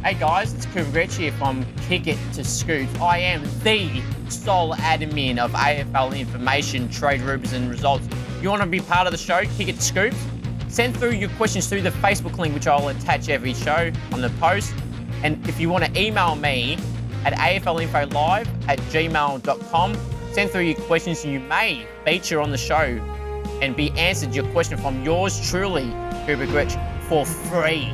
Hey guys, it's Cooper Gretsch here from Kick It to Scoops. I am the sole admin of AFL information, trade rumours and results. You want to be part of the show, Kick It to Scoops? Send through your questions through the Facebook link, which I'll attach every show on the post. And if you want to email me at aflinfolive@gmail.com, send through your questions and you may feature on the show and be answered your question from yours truly, Cooper Gretsch, for free.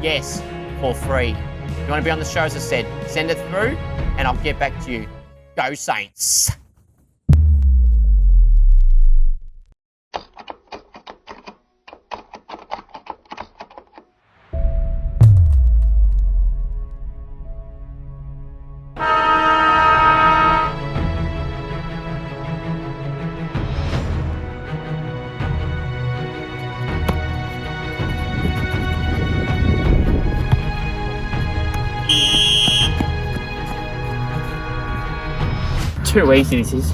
Yes, for free. If you want to be on the show, as I said, send it through and I'll get back to you. Go Saints. Too easy this is.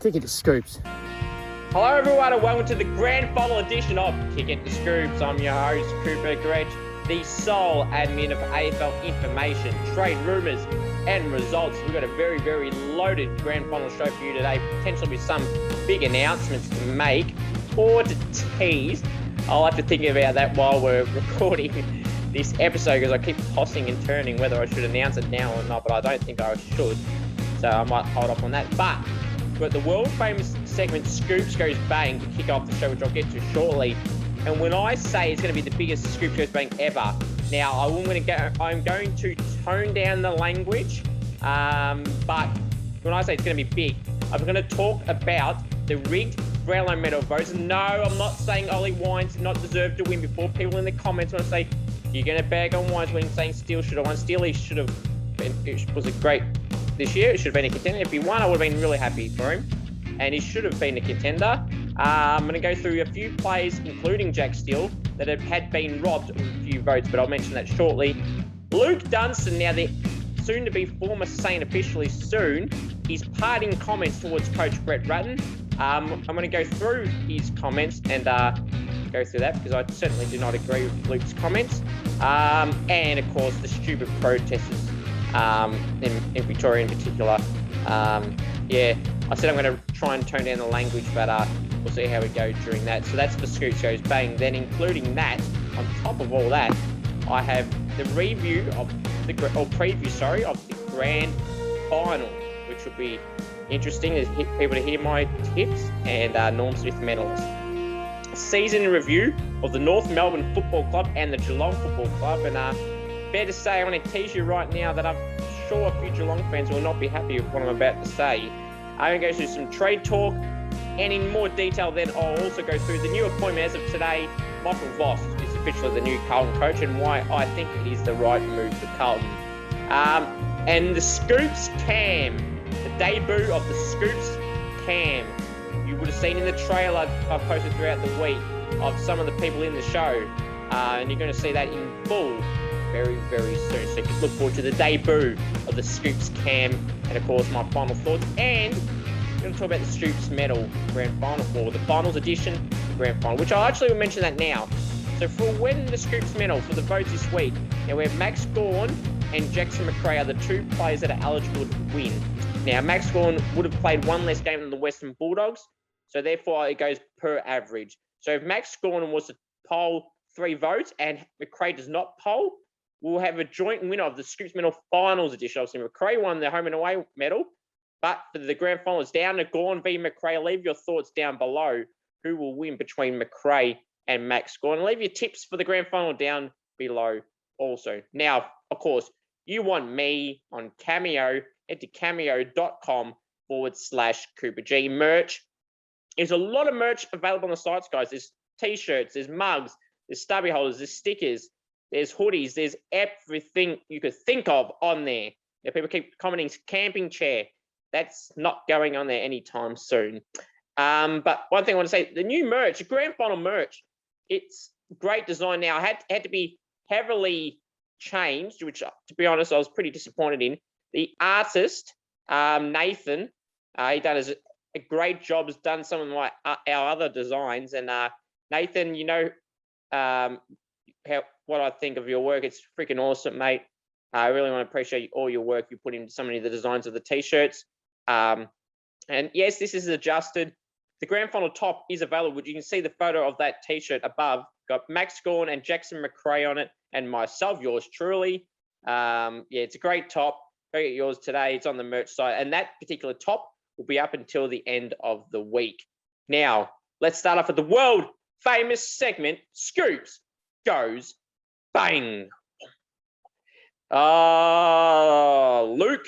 Kick It to Scoops. Hello everyone and welcome to the grand final edition of Kick It to Scoops. I'm your host Cooper Gretsch, the sole admin of AFL information, trade rumours and results. We've got a very, very loaded grand final show for you today, potentially with some big announcements to make or to tease. I'll have to think about that while we're recording this episode because I keep tossing and turning whether I should announce it now or not, but I don't think I should. So I might hold off on that. But we've got the world famous segment Scoops Goes Bang to kick off the show, which I'll get to shortly. And when I say it's going to be the biggest Scoops Goes Bang ever, now I'm going to tone down the language, but when I say it's going to be big, I'm going to talk about the rigged Brownlow medal votes. No, I'm not saying Ollie Wines did not deserve to win before people in the comments want to say, you're going to bag on Wines winning, saying Steele should have won. Steele, he should have been, it was a great this year. It should have been a contender. If he won, I would have been really happy for him. And he should have been a contender. I'm going to go through a few players, including Jack Steele, that had been robbed of a few votes, but I'll mention that shortly. Luke Dunstan, now the soon-to-be former Saint officially soon, his parting comments towards Coach Brett Ratten. I'm going to go through his comments and go through that because I certainly do not agree with Luke's comments. And, of course, the stupid protesters in Victoria in particular. I said I'm going to try and tone down the language, but we'll see how we go during that. So that's the Scoops Goes Bang. Then including that, on top of all that, I have the preview of the grand final, which will be interesting. There's people to hear my tips and Norm Smith medalist. Season in review of the North Melbourne Football Club and the Geelong Football Club. And fair to say, I'm going to tease you right now that I'm sure a few Geelong fans will not be happy with what I'm about to say. I'm going to go through some trade talk, and in more detail then I'll also go through the new appointment as of today. Michael Voss is officially the new Carlton coach and why I think it is the right move for Carlton. And the Scoops Cam, the debut of the Scoops Cam. You would have seen in the trailer I've posted throughout the week of some of the people in the show, and you're going to see that in full very, very soon. So you can look forward to the debut of the Scoops Cam and, of course, my final thoughts. And we're going to talk about the Scoops Medal Grand Final for the finals edition, the Grand Final, which I'll actually mention that now. So for when the Scoops Medal for the votes this week, now we have Max Gawn and Jackson Macrae are the two players that are eligible to win. Now, Max Gawn would have played one less game than the Western Bulldogs, so therefore it goes per average. So if Max Gawn was to poll 3 votes and Macrae does not poll, we'll have a joint winner of the Scoops Medal Finals edition. Obviously, Macrae won the home and away medal, but for the grand final, it's down to Gawn v Macrae. Leave your thoughts down below. Who will win between Macrae and Max Gawn? Leave your tips for the grand final down below also. Now, of course, you want me on Cameo. Head to cameo.com/Cooper G. Merch. There's a lot of merch available on the sites, guys. There's T-shirts, there's mugs, there's stubby holders, there's stickers, there's hoodies, there's everything you could think of on there. Now, people keep commenting camping chair. That's not going on there anytime soon. But one thing I want to say, the new merch, the grand final merch, it's great design. Now, had to be heavily changed, which, to be honest, I was pretty disappointed in. The artist, Nathan, he done a great job, has done some of our other designs. And Nathan, you know what I think of your work. It's freaking awesome, mate. I really want to appreciate all your work you put into so many of the designs of the T-shirts. And yes, this is adjusted. The grand final top is available. You can see the photo of that T-shirt above. Got Max Gorn and Jackson McRae on it, and myself, yours truly. Yeah, it's a great top. Go get yours today. It's on the merch site, and that particular top will be up until the end of the week. Now, let's start off with the world famous segment, Scoops Goes Bang. Luke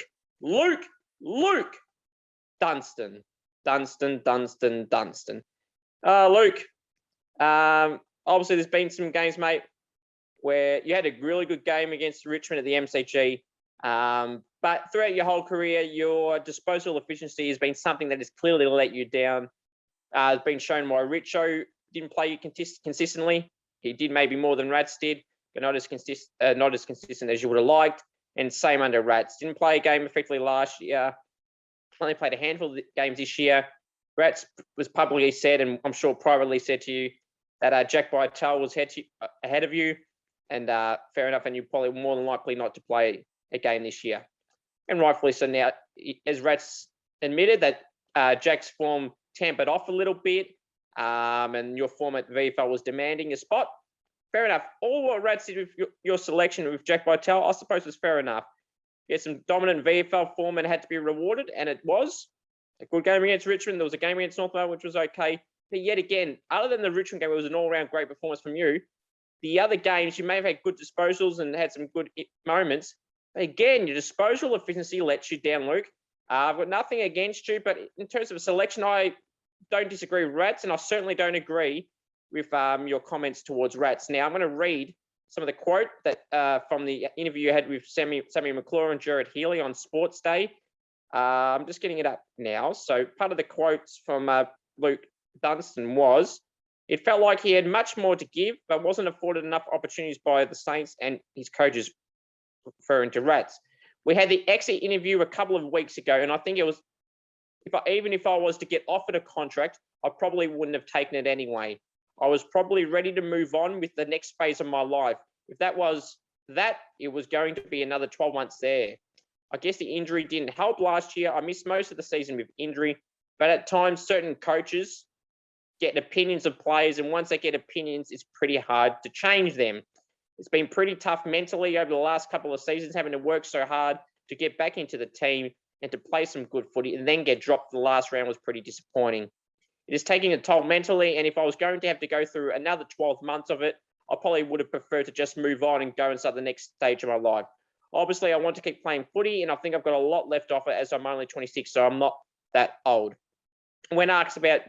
Dunstan. Luke, obviously there's been some games, mate, where you had a really good game against Richmond at the MCG, but throughout your whole career, your disposal efficiency has been something that has clearly let you down. It's been shown why Richo didn't play you consistently. He did maybe more than Rats did, but not as consistent as you would have liked. And same under Rats. Didn't play a game effectively last year. Only played a handful of games this year. Rats was publicly said, and I'm sure privately said to you, that Jack Bytel was ahead of you. And fair enough, and you're probably more than likely not to play a game this year. And rightfully so. Now, as Rats admitted, that Jack's form tampered off a little bit, and your form at VFL was demanding a spot. Fair enough. All what Rats did with your selection with Jack Bytel, I suppose, was fair enough. You had some dominant VFL form and had to be rewarded, and it was a good game against Richmond. There was a game against North Melbourne, which was okay. But yet again, other than the Richmond game, it was an all-round great performance from you. The other games, you may have had good disposals and had some good moments. But again, your disposal efficiency lets you down, Luke. I've got nothing against you, but in terms of selection, I don't disagree with Rats, and I certainly don't agree with your comments towards Rats. Now, I'm going to read some of the quote that from the interview you had with Sammy McClure and Jared Healy on Sports Day. I'm just getting it up now. So part of the quotes from Luke Dunstan was, it felt like he had much more to give, but wasn't afforded enough opportunities by the Saints and his coaches, referring to Rats. We had the exit interview a couple of weeks ago, and I think it was, even if I was to get offered a contract, I probably wouldn't have taken it anyway. I was probably ready to move on with the next phase of my life. If that was that, it was going to be another 12 months there. I guess the injury didn't help last year. I missed most of the season with injury, but at times certain coaches get opinions of players, and once they get opinions, it's pretty hard to change them. It's been pretty tough mentally over the last couple of seasons, having to work so hard to get back into the team and to play some good footy, and then get dropped the last round was pretty disappointing. It is taking a toll mentally, and if I was going to have to go through another 12 months of it, I probably would have preferred to just move on and go and start the next stage of my life. Obviously, I want to keep playing footy, and I think I've got a lot left off it, as I'm only 26, so I'm not that old. When asked about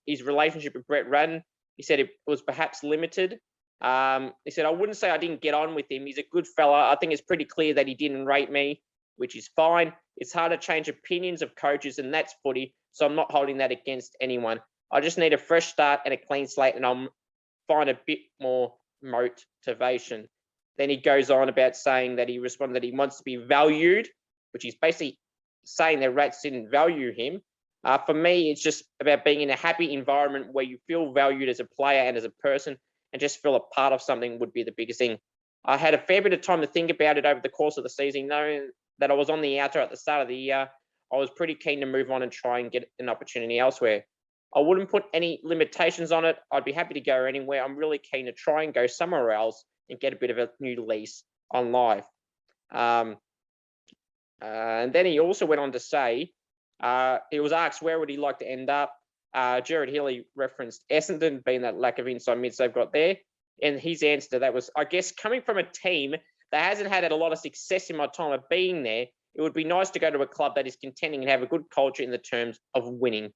his relationship with Brett Radden, he said it was perhaps limited. He said, I wouldn't say I didn't get on with him. He's a good fella. I think it's pretty clear that he didn't rate me, which is fine. It's hard to change opinions of coaches, and that's footy, so I'm not holding that against anyone. I just need a fresh start and a clean slate, and I'll find a bit more motivation. Then he goes on about saying that he responded that he wants to be valued, which is basically saying that Rats didn't value him. For me, it's just about being in a happy environment where you feel valued as a player and as a person, and just feel a part of something would be the biggest thing. I had a fair bit of time to think about it over the course of the season, knowing that I was on the outer at the start of the year. I was pretty keen to move on and try and get an opportunity elsewhere. I wouldn't put any limitations on it. I'd be happy to go anywhere. I'm really keen to try and go somewhere else and get a bit of a new lease on life. And then he also went on to say, he was asked where would he like to end up. Jared Healy referenced Essendon, being that lack of inside mids they've got there. And his answer to that was, I guess, coming from a team that hasn't had a lot of success in my time of being there, it would be nice to go to a club that is contending and have a good culture in the terms of winning.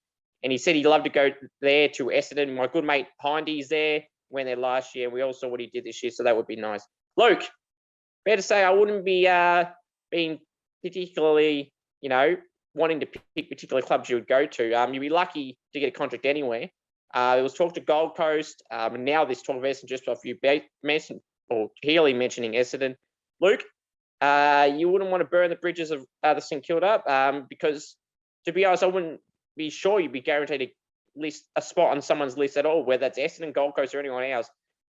And he said he'd love to go there to Essendon. My good mate Hindy's there, went there last year. We all saw what he did this year, so that would be nice. Luke, fair to say I wouldn't be being particularly, wanting to pick particular clubs you would go to. You'd be lucky to get a contract anywhere. There was talk to Gold Coast, and now this talk of Essendon, just off you mentioned, or Healy mentioning Essendon. Luke, you wouldn't want to burn the bridges of the St Kilda, because, to be honest, I wouldn't be sure you'd be guaranteed a spot on someone's list at all, whether that's Essendon, Gold Coast, or anyone else.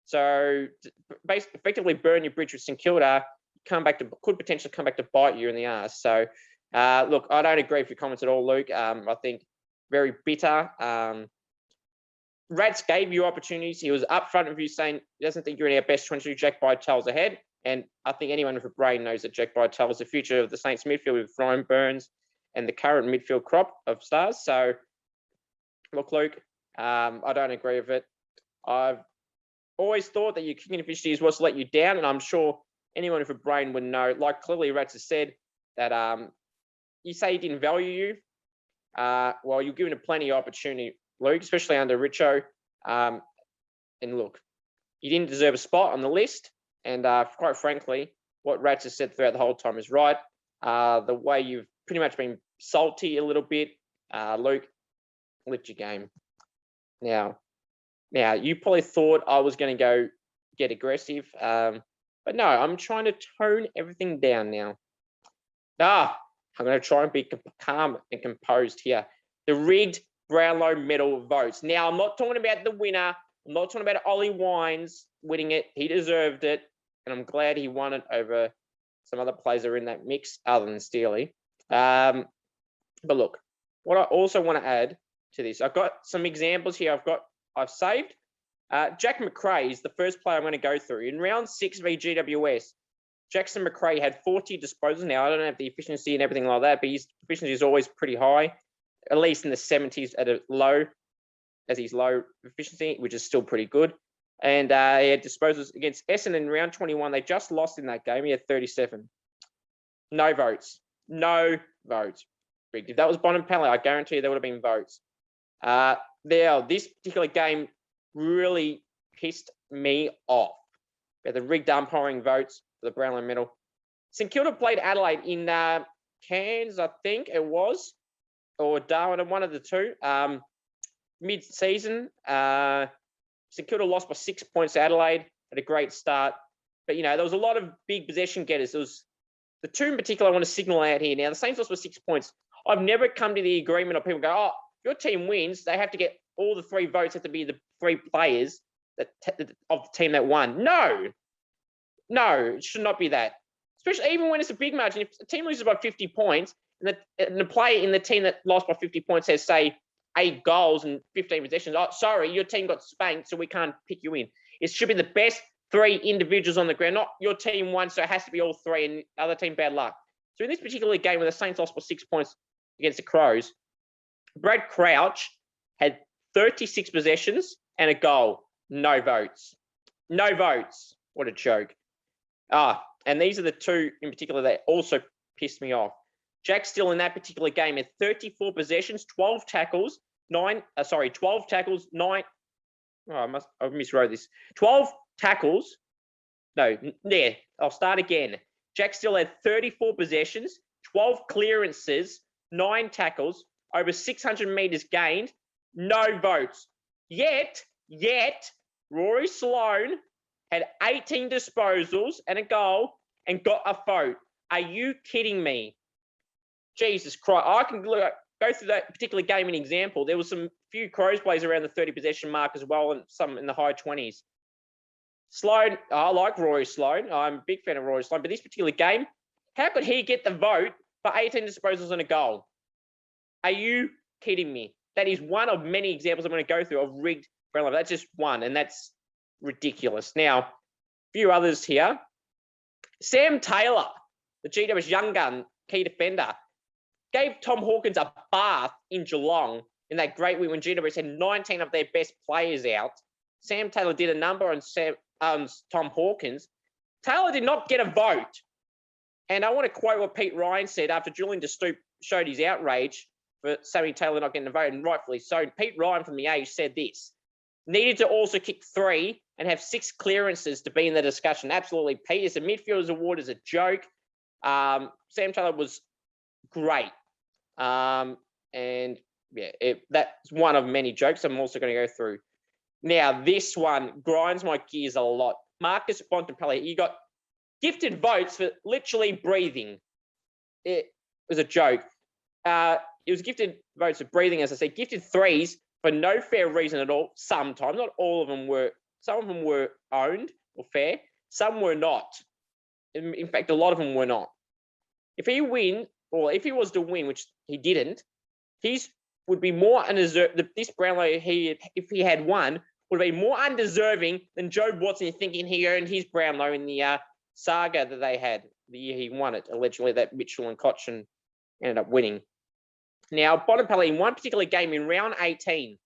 So, basically, effectively burn your bridge with St Kilda, could potentially come back to bite you in the ass. So, look, I don't agree with your comments at all, Luke. I think very bitter. Rats gave you opportunities. He was upfront with you saying he doesn't think you're in our best 22. Jack Bytel's ahead. And I think anyone with a brain knows that Jack Bytel is the future of the Saints midfield with Ryan Burns and the current midfield crop of stars. So, look, Luke, I don't agree with it. I've always thought that your kicking efficiency was to let you down, and I'm sure anyone with a brain would know, like clearly Rats has said, that you say he didn't value you. Well, you're given plenty of opportunity, Luke, especially under Richo. And look, you didn't deserve a spot on the list. And quite frankly, what Rats has said throughout the whole time is right. The way you've pretty much been salty a little bit, Luke, lift your game. Now, you probably thought I was going to go get aggressive. But no, I'm trying to tone everything down now. I'm going to try and be calm and composed here. The rigged Brownlow medal votes. Now, I'm not talking about the winner. I'm not talking about Ollie Wines winning it. He deserved it. And I'm glad he won it over some other players that are in that mix other than Steely. But look, what I also want to add to this, I've got some examples here I've saved. Jack McRae is the first player I'm going to go through. In round 6 v GWS, Jackson McRae had 40 disposals. Now, I don't have the efficiency and everything like that, but his efficiency is always pretty high, at least in the 70s at his low efficiency, which is still pretty good. And he had disposals against Essendon in round 21. They just lost in that game. He had 37. No votes. No votes. If that was Bonampelli, I guarantee you there would have been votes. This particular game really pissed me off. The rigged umpiring votes for the Brownlow medal. St Kilda played Adelaide in Cairns, I think it was, or Darwin, one of the two. Mid-season, St Kilda lost by 6 points to Adelaide. Had a great start. But, there was a lot of big possession getters. There was the two in particular I want to signal out here. Now, the Saints lost by 6 points. I've never come to the agreement of people go, if your team wins, they have to get all the 3 votes have to be the 3 players of the team that won. No, it should not be that. Especially even when it's a big margin. If a team loses by 50 points and the player in the team that lost by 50 points has, say, 8 goals and 15 possessions, sorry, your team got spanked, so we can't pick you in. It should be the best 3 individuals on the ground, not your team won, so it has to be all 3 and the other team bad luck. So in this particular game where the Saints lost by 6 points against the Crows, Brad Crouch had 36 possessions and a goal. No votes. No votes. What a joke. And these are the 2 in particular that also pissed me off. Jack Steele in that particular game had 34 possessions, 12 tackles, 9. I miswrote this. 12 tackles. I'll start again. Jack Steele had 34 possessions, 12 clearances, 9 tackles, over 600 meters gained, no votes. Yet, Rory Sloane had 18 disposals and a goal and got a vote. Are you kidding me? Jesus Christ. I can go through that particular game in example. There was some few Crows plays around the 30 possession mark as well, and some in the high 20s. Sloane, I like Rory Sloane. I'm a big fan of Rory Sloane, but this particular game, how could he get the vote for 18 disposals and a goal? Are you kidding me? That is one of many examples I'm going to go through of rigged Brownlow. That's just one, and that's ridiculous. Now, a few others here. Sam Taylor, the GWS young gun, key defender, gave Tom Hawkins a bath in Geelong in that great win when GWS had 19 of their best players out. Sam Taylor did a number on Tom Hawkins. Taylor did not get a vote. And I want to quote what Pete Ryan said after Julian De Stoop showed his outrage for Sammy Taylor not getting a vote, and rightfully so. Pete Ryan from the Age said this: needed to also kick 3 and have 6 clearances to be in the discussion. Absolutely, Pete. It's a midfielder's award is a joke. Sam Taylor was great. And that's one of many jokes I'm also going to go through. Now, this one grinds my gears a lot. Marcus Bontempelli, he got gifted votes for literally breathing. It was a joke. It was gifted votes for breathing, as I said, gifted threes for no fair reason at all. Sometimes, not all of them were. Some of them were owned or fair. Some were not. In fact, a lot of them were not. If he was to win, which he didn't, he would be more undeserved. This Brownlow, if he had won, would be more undeserving than Joe Watson, thinking he earned his Brownlow in the saga that they had the year he won it, allegedly, that Mitchell and Cochin ended up winning. Now, Bontempelli, in one particular game in round 18,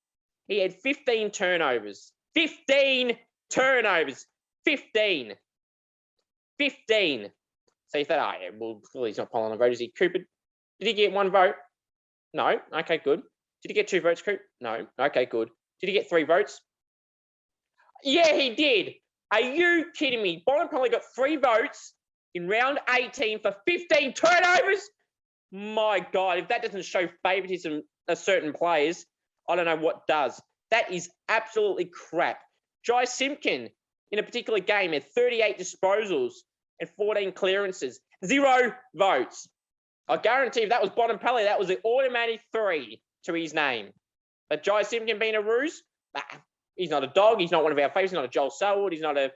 he had 15 turnovers. 15 turnovers. 15. 15. So you thought, well, clearly he's not polling on voters. Cooper, did he get one vote? No. Okay, good. Did he get 2 votes, Cooper? No. Okay, good. Did he get 3 votes? Yeah, he did. Are you kidding me? Bontempelli got 3 votes in round 18 for 15 turnovers? My God, if that doesn't show favoritism of certain players, I don't know what does. That is absolutely crap. Jai Simpkin, in a particular game, had 38 disposals and 14 clearances. 0 votes. I guarantee if that was Bontempelli, that was an automatic 3 to his name. But Jai Simpkin being a ruse, he's not a dog. He's not one of our favourites. He's not a Joel Selwood. He's not a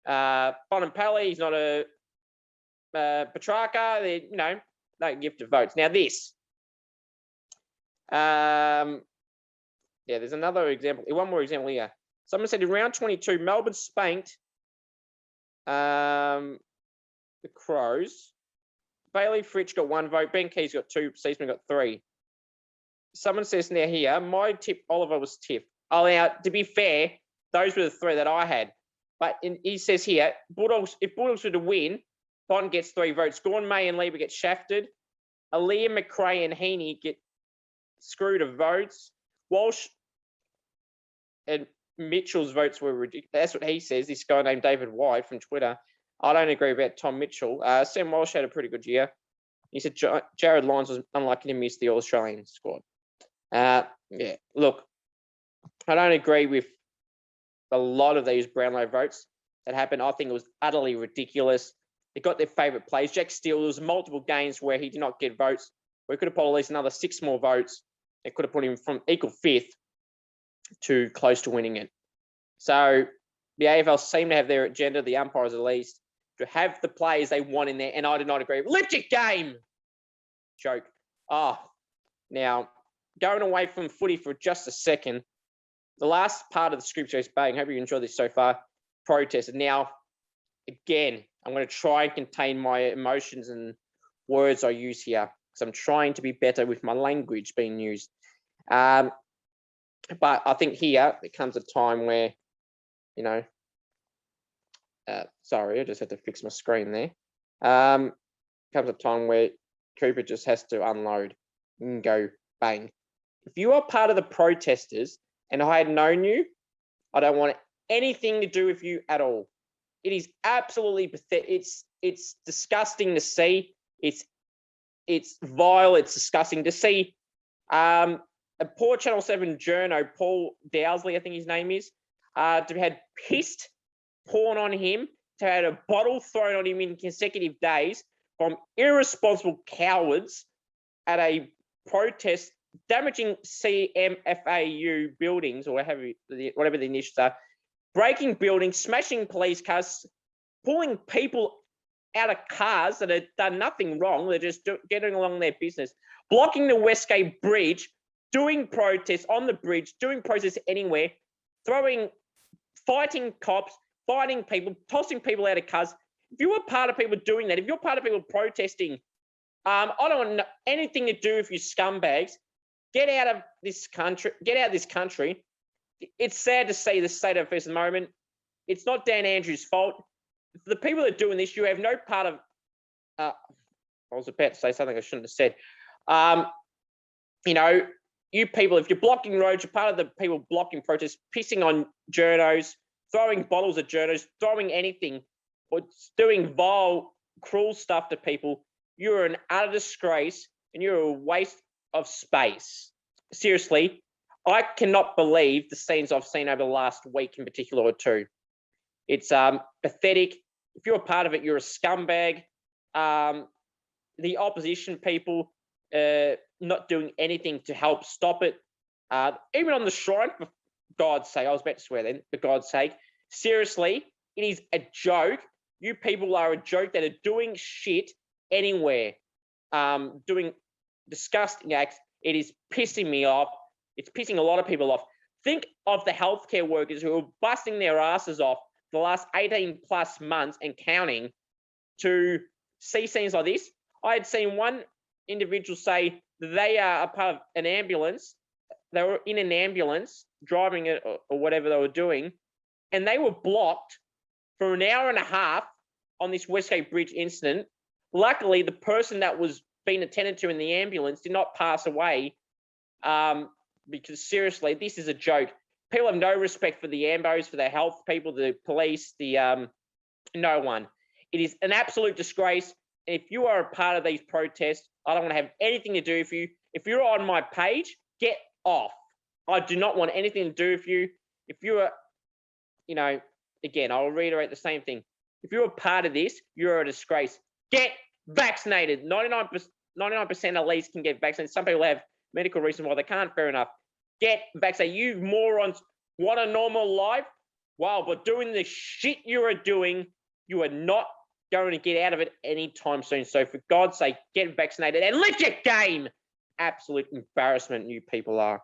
Bontempelli. He's not a Petrarca. No gift of votes. Now this. There's another example. One more example here. Someone said in round 22, Melbourne spanked the Crows. Bailey Fritsch got 1 vote. Ben Keys got 2. Seaman got 3. Someone says now here, my tip, Oliver was tip. Now, to be fair, those were the 3 that I had. But he says here, if Bulldogs were to win, Bond gets 3 votes. Gordon May and Lieber get shafted. Aaliyah, McRae, and Heaney get screwed of votes. Walsh and Mitchell's votes were ridiculous. That's what he says, this guy named David White from Twitter. I don't agree about Tom Mitchell. Sam Walsh had a pretty good year. He said Jared Lyons was unlucky to miss the All-Australian squad. Look, I don't agree with a lot of these Brownlow votes that happened. I think it was utterly ridiculous. They got their favourite plays. Jack Steele, there was multiple games where he did not get votes. We could have put at least another 6 more votes. They could have put him from equal 5th to close to winning it. So the AFL seem to have their agenda, the umpires at least, to have the players they want in there, and I do not agree. Lift your game! Joke. Now, going away from footy for just a second, the last part of the Scoop Series bang, hope you enjoyed this so far, protest. Now, again, I'm going to try and contain my emotions and words I use here, because I'm trying to be better with my language being used. But I think here, it comes a time where, sorry, I just had to fix my screen there. Comes a time where Cooper just has to unload and go bang. If you are part of the protesters and I had known you, I don't want anything to do with you at all. It is absolutely pathetic. It's disgusting to see. It's vile. It's disgusting to see. A poor Channel 7 journo, Paul Dowsley, I think his name is, to have had pissed porn on him, to have had a bottle thrown on him in consecutive days from irresponsible cowards at a protest damaging CMFAU buildings, or whatever the initials are, breaking buildings, smashing police cars, pulling people out of cars that have done nothing wrong. They're just getting along their business, blocking the Westgate Bridge, doing protests on the bridge, doing protests anywhere, fighting cops, fighting people, tossing people out of cars. If you were part of people doing that, if you're part of people protesting, I don't want anything to do with you scumbags. Get out of this country. Get out of this country. It's sad to see the state of affairs at the moment. It's not Dan Andrews' fault. The people that are doing this, you have no part of. I was about to say something I shouldn't have said. You people, if you're blocking roads, you're part of the people blocking protests, pissing on journos, throwing bottles at journos, throwing anything, or doing vile, cruel stuff to people. You're an utter disgrace, and you're a waste of space. seriously, I cannot believe the scenes I've seen over the last week in particular or two. It's pathetic. If you're a part of it, you're a scumbag. The opposition people not doing anything to help stop it. Even on the shrine, for God's sake, I was about to swear then, for God's sake. Seriously, it is a joke. You people are a joke that are doing shit anywhere, doing disgusting acts. It is pissing me off. It's pissing a lot of people off. Think of the healthcare workers who are busting their asses off the last 18 plus months and counting to see scenes like this. I had seen one individual say they are a part of an ambulance. They were in an ambulance driving it or whatever they were doing, and they were blocked for an hour and a half on this Westgate Bridge incident. Luckily, the person that was being attended to in the ambulance did not pass away, because seriously, this is a joke. People have no respect for the ambos, for the health people, the police, the no one. It is an absolute disgrace. And if you are a part of these protests, I don't want to have anything to do with you. If you're on my page, get off. I do not want anything to do with you. If you are, again, I'll reiterate the same thing. If you're a part of this, you're a disgrace. Get vaccinated. 99% at least can get vaccinated. Some people have medical reasons why they can't. Fair enough. Get vaccinated. You morons want a normal life? Wow, but doing the shit you are doing, you are not going to get out of it anytime soon. So for God's sake, get vaccinated and lift your game. Absolute embarrassment you people are.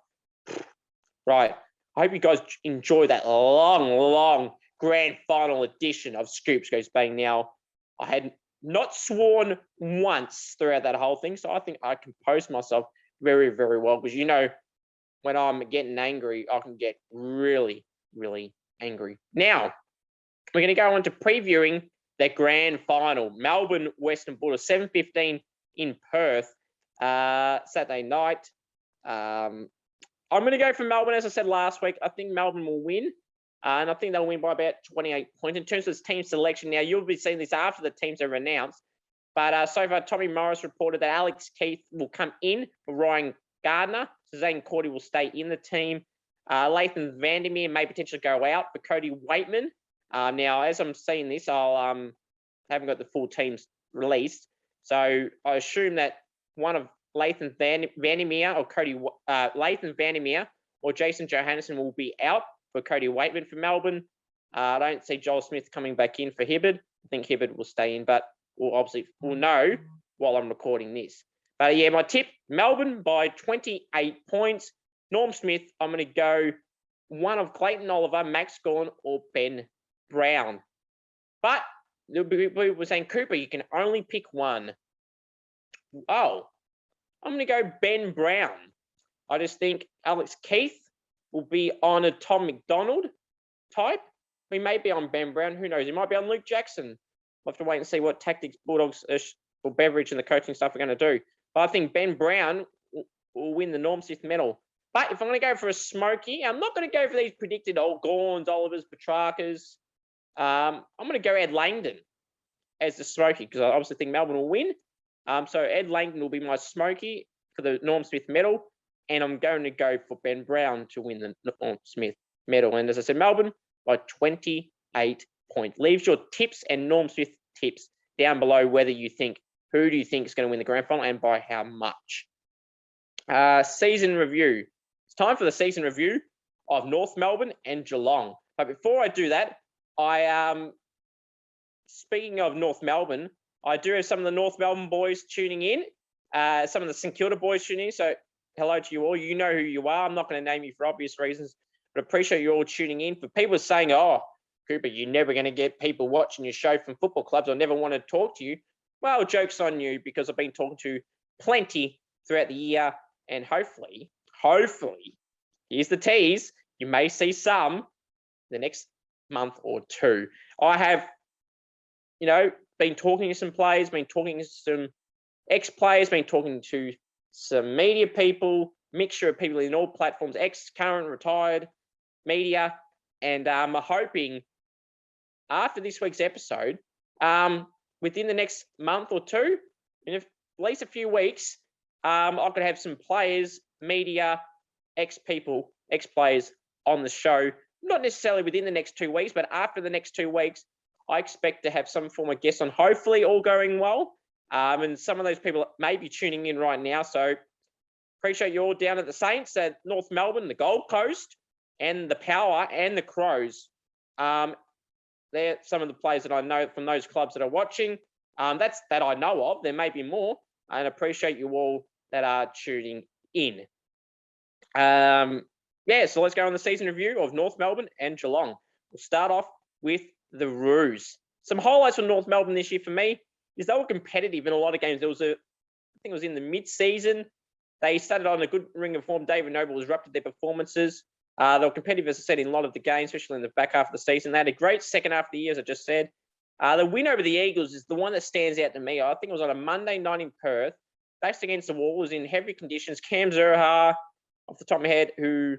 Right. I hope you guys enjoy that long grand final edition of Scoops Goes Bang. Now, I had not sworn once throughout that whole thing, so I think I composed myself very, very well, because when I'm getting angry, I can get really, really angry. Now, we're going to go on to previewing the grand final. Melbourne Western Bulldogs, 7:15 in Perth, Saturday night. I'm going to go for Melbourne, as I said last week. I think Melbourne will win, and I think they'll win by about 28 points. In terms of this team selection, now you'll be seeing this after the teams are announced, but so far, Tommy Morris reported that Alex Keith will come in for Ryan Gardner. Suzanne Cordy will stay in the team. Lathan Vandermeer may potentially go out for Cody Waitman. Now, as I'm seeing this, I haven't got the full teams released, so I assume that one of Lathan Vandermeer or Lathan Vandermeer or Jason Johannesson will be out for Cody Waitman for Melbourne. I don't see Joel Smith coming back in for Hibberd. I think Hibberd will stay in, but we'll know while I'm recording this. But yeah, my tip, Melbourne by 28 points. Norm Smith, I'm going to go one of Clayton Oliver, Max Gawn, or Ben Brown. But we were saying, Cooper, you can only pick one. Oh, I'm going to go Ben Brown. I just think Alex Keith will be on a Tom McDonald type. He may be on Ben Brown. Who knows? He might be on Luke Jackson. We'll have to wait and see what tactics Bulldogs or Beveridge and the coaching stuff are going to do. But I think Ben Brown will win the Norm Smith medal. But if I'm going to go for a smoky, I'm not going to go for these predicted Gawns, Olivers, Petrarcas. I'm going to go Ed Langdon as the smoky, because I obviously think Melbourne will win. So Ed Langdon will be my smoky for the Norm Smith medal. And I'm going to go for Ben Brown to win the Norm Smith medal. And as I said, Melbourne by 28 points. Leave your tips and Norm Smith tips down below who do you think is going to win the grand final and by how much. Season review. It's time for the season review of North Melbourne and Geelong. But before I do that, speaking of North Melbourne, I do have some of the North Melbourne boys tuning in, some of the St Kilda boys tuning in. So hello to you all. You know who you are. I'm not going to name you for obvious reasons, but appreciate you all tuning in. For people saying, oh, Cooper, you're never going to get people watching your show from football clubs or never want to talk to you. Well, joke's on you, because I've been talking to plenty throughout the year, and hopefully, here's the tease, you may see some the next month or two. I have, been talking to some players, been talking to some ex-players, been talking to some media people, mixture of people in all platforms, ex, current, retired, media, and I'm hoping after this week's episode, within the next month or two, in at least a few weeks, I could have some players, media, ex-people, ex-players on the show. Not necessarily within the next 2 weeks, but after the next 2 weeks, I expect to have some form of guest on, hopefully all going well. And some of those people may be tuning in right now. So appreciate you all down at the Saints, at North Melbourne, the Gold Coast, and the Power and the Crows. They're some of the players that I know from those clubs that are watching. That I know of. There may be more. And appreciate you all that are tuning in. So let's go on the season review of North Melbourne and Geelong. We'll start off with the Roos. Some highlights from North Melbourne this year for me is they were competitive in a lot of games. I think it was in the mid-season. They started on a good ring of form. David Noble has erupted their performances. They were competitive, as I said, in a lot of the games, especially in the back half of the season. They had a great second half of the year, as I just said. The win over the Eagles is the one that stands out to me. I think it was on a Monday night in Perth. Backs against the wall, was in heavy conditions. Cam Zurhaar, off the top of my head, who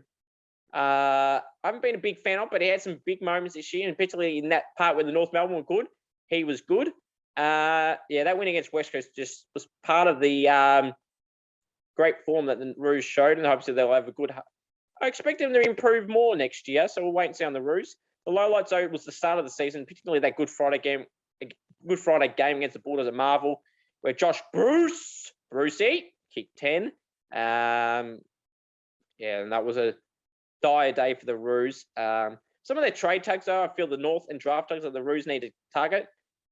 I haven't been a big fan of, but he had some big moments this year, and particularly in that part where the North Melbourne were good, he was good. That win against West Coast just was part of the great form that the Roos showed, and hopefully they'll have a good. I expect them to improve more next year, so we'll wait and see on the Roos. The lowlights, though, was the start of the season, particularly that Good Friday game against the Bulldogs at Marvel, where Josh Brucey, kicked 10. And that was a dire day for the Roos. Some of their trade tags, though, I feel the North and draft tags that the Roos need to target.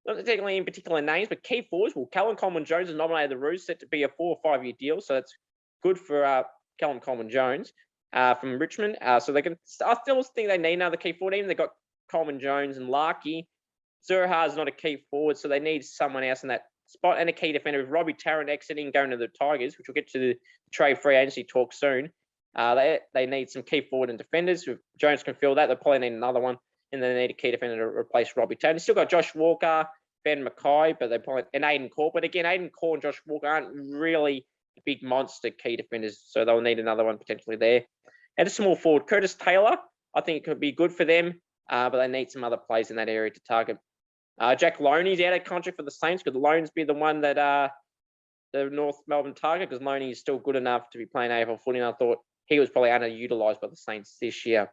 Not particularly in particular names, but key forwards. Well, Callum Coleman-Jones has nominated the Roos, set to be a 4 or 5 year deal, so that's good for Callum Coleman-Jones from Richmond. So they can. I still think they need another key forward. Even they got Coleman-Jones and Larkey. Zurhaar is not a key forward, so they need someone else in that spot, and a key defender with Robbie Tarrant exiting, going to the Tigers, which we'll get to the trade free agency talk soon. They need some key forward and defenders. If Jones can fill that, they'll probably need another one, and then they need a key defender to replace Robbie Tarrant. They've still got Josh Walker, Ben Mackay, but they probably and Aiden Core. But again, Aiden Core and Josh Walker aren't really big monster key defenders, so they'll need another one potentially there. And a small forward, Curtis Taylor, I think it could be good for them, but they need some other players in that area to target. Jack Loney's out of contract for the Saints. Could Loans be the one that the North Melbourne target? Because Loney is still good enough to be playing AFL footy, and I thought he was probably underutilised by the Saints this year.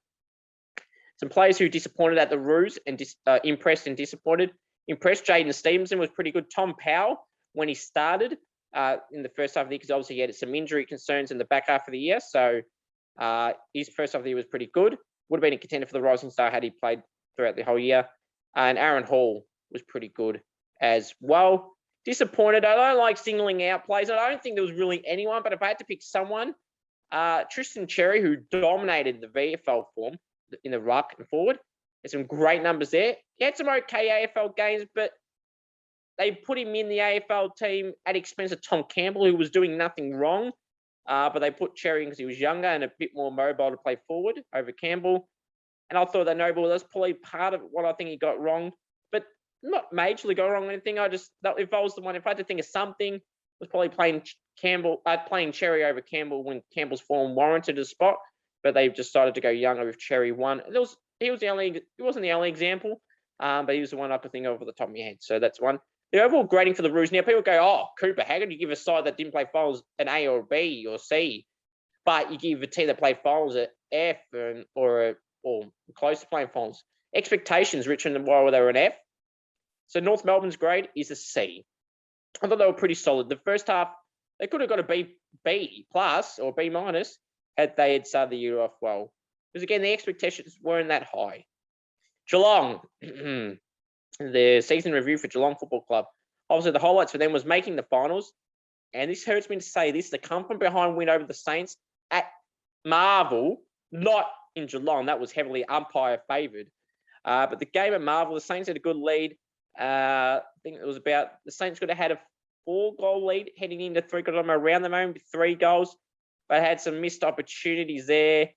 Some players who disappointed at the Roos and impressed and disappointed. Impressed, Jaden Stevenson was pretty good. Tom Powell, when he started in the first half of the year, because obviously he had some injury concerns in the back half of the year. So his first half of the year was pretty good. Would have been a contender for the Rising Star had he played throughout the whole year. And Aaron Hall was pretty good as well. Disappointed. I don't like singling out players. I don't think there was really anyone, but if I had to pick someone, Tristan Cherry, who dominated the VFL form in the ruck and forward. There's some great numbers there. He had some okay AFL games, but they put him in the AFL team at the expense of Tom Campbell, who was doing nothing wrong. But they put Cherry in because he was younger and a bit more mobile to play forward over Campbell. And I thought that Noble, that's probably part of what I think he got wrong, but not majorly got wrong or anything. If I was the one, if I had to think of something, it was probably playing Cherry over Campbell when Campbell's form warranted a spot, but they've decided to go younger with Cherry one. He wasn't the only example, but he was the one I could think of at the top of my head. So that's one. The overall grading for the Roos. Now people go, oh, Cooper, how could you give a side that didn't play finals an A or a B or C, but you give a team that played finals an F or close to playing finals? Expectations, Richmond, while they were an F. So North Melbourne's grade is a C. I thought they were pretty solid. The first half, they could have got a B plus or B minus had they had started the year off well. Because again, the expectations weren't that high. Geelong, the season review for Geelong Football Club. Obviously, the highlights for them was making the finals. And this hurts me to say this, the come from behind win over the Saints at Marvel, not in Geelong. That was heavily umpire favoured. But the game at Marvel, the Saints had a good lead. I think it was the Saints could have had a 4-goal lead heading into 3 goals around the moment with 3 goals, but had some missed opportunities there.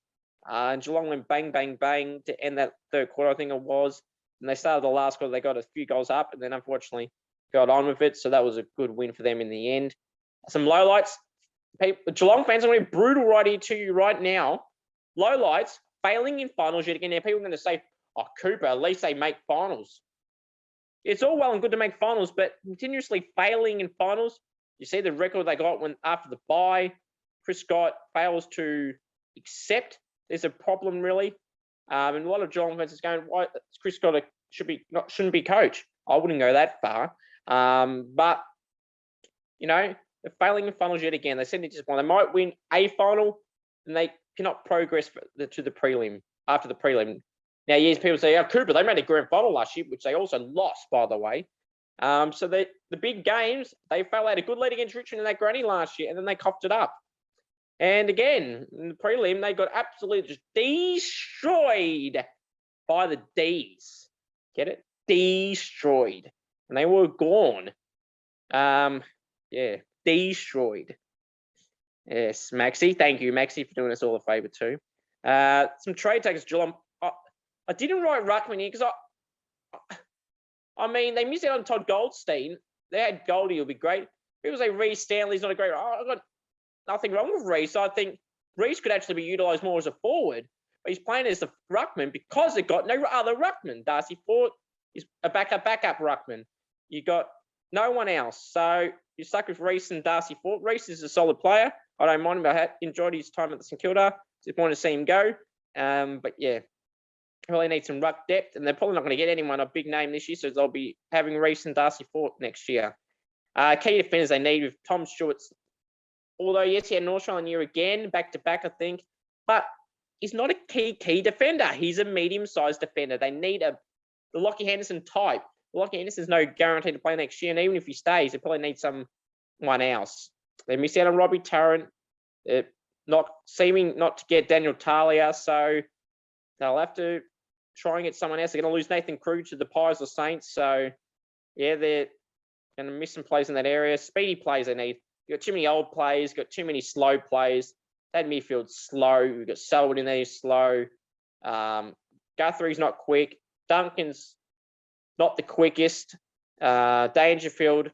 And Geelong went bang, bang, bang to end that third quarter, I think it was. And they started the last quarter, they got a few goals up and then unfortunately got on with it. So that was a good win for them in the end. Some lowlights. Geelong fans, I'm going to be brutal right here to you right now. Lowlights, failing in finals yet again. Now people are going to say, oh, Cooper, at least they make finals. It's all well and good to make finals, but continuously failing in finals. You see the record they got when after the bye, Chris Scott fails to accept there's a problem really. And a lot of Geelong fans is going, why Chris Scott shouldn't be coach. I wouldn't go that far. But they're failing in finals yet again. They said they might win a final, and they cannot progress to the prelim after the prelim. Now, yes, people say, "Oh, Cooper, they made a grand final last year," which they also lost, by the way. So the big games, they fell out. A good lead against Richmond in that granny last year, and then they coughed it up. And again, in the prelim, they got absolutely just destroyed by the D's. Get it? Destroyed. And they were gone. Destroyed. Yes, Maxi. Thank you, Maxi, for doing us all a favour too. Some trade takers, Geelong. I didn't write Ruckman here because they missed out on Todd Goldstein. They had Goldie, it'll be great. People say Reece Stanley's not a great. I got nothing wrong with Reece. I think Reece could actually be utilised more as a forward, but he's playing as a ruckman because they've got no other ruckman. Darcy Fort is a backup ruckman. You got no one else, so you're stuck with Reece and Darcy Fort. Reece is a solid player. I don't mind him. I enjoyed his time at the St Kilda. Disappointed to see him go. But yeah, really need some ruck depth, and they're probably not going to get anyone a big name this year, so they'll be having Reece and Darcy Fort next year. Key defenders they need with Tom Stewart's. Although, yes, he had an Australian year again, back-to-back, I think. But he's not a key defender. He's a medium-sized defender. They need the Lockie Henderson type. Lockie Henderson's no guarantee to play next year, and even if he stays, they probably need someone else. They missed out on Robbie Tarrant. They're not to get Daniel Talia, so they'll have to try and get someone else. They're going to lose Nathan Krug to the Pies or Saints, so, yeah, they're going to miss some plays in that area. Speedy plays they need. You've got too many old players, got too many slow players. That midfield's slow. We've got Selwood in there, he's slow. Guthrie's not quick. Duncan's not the quickest. Dangerfield,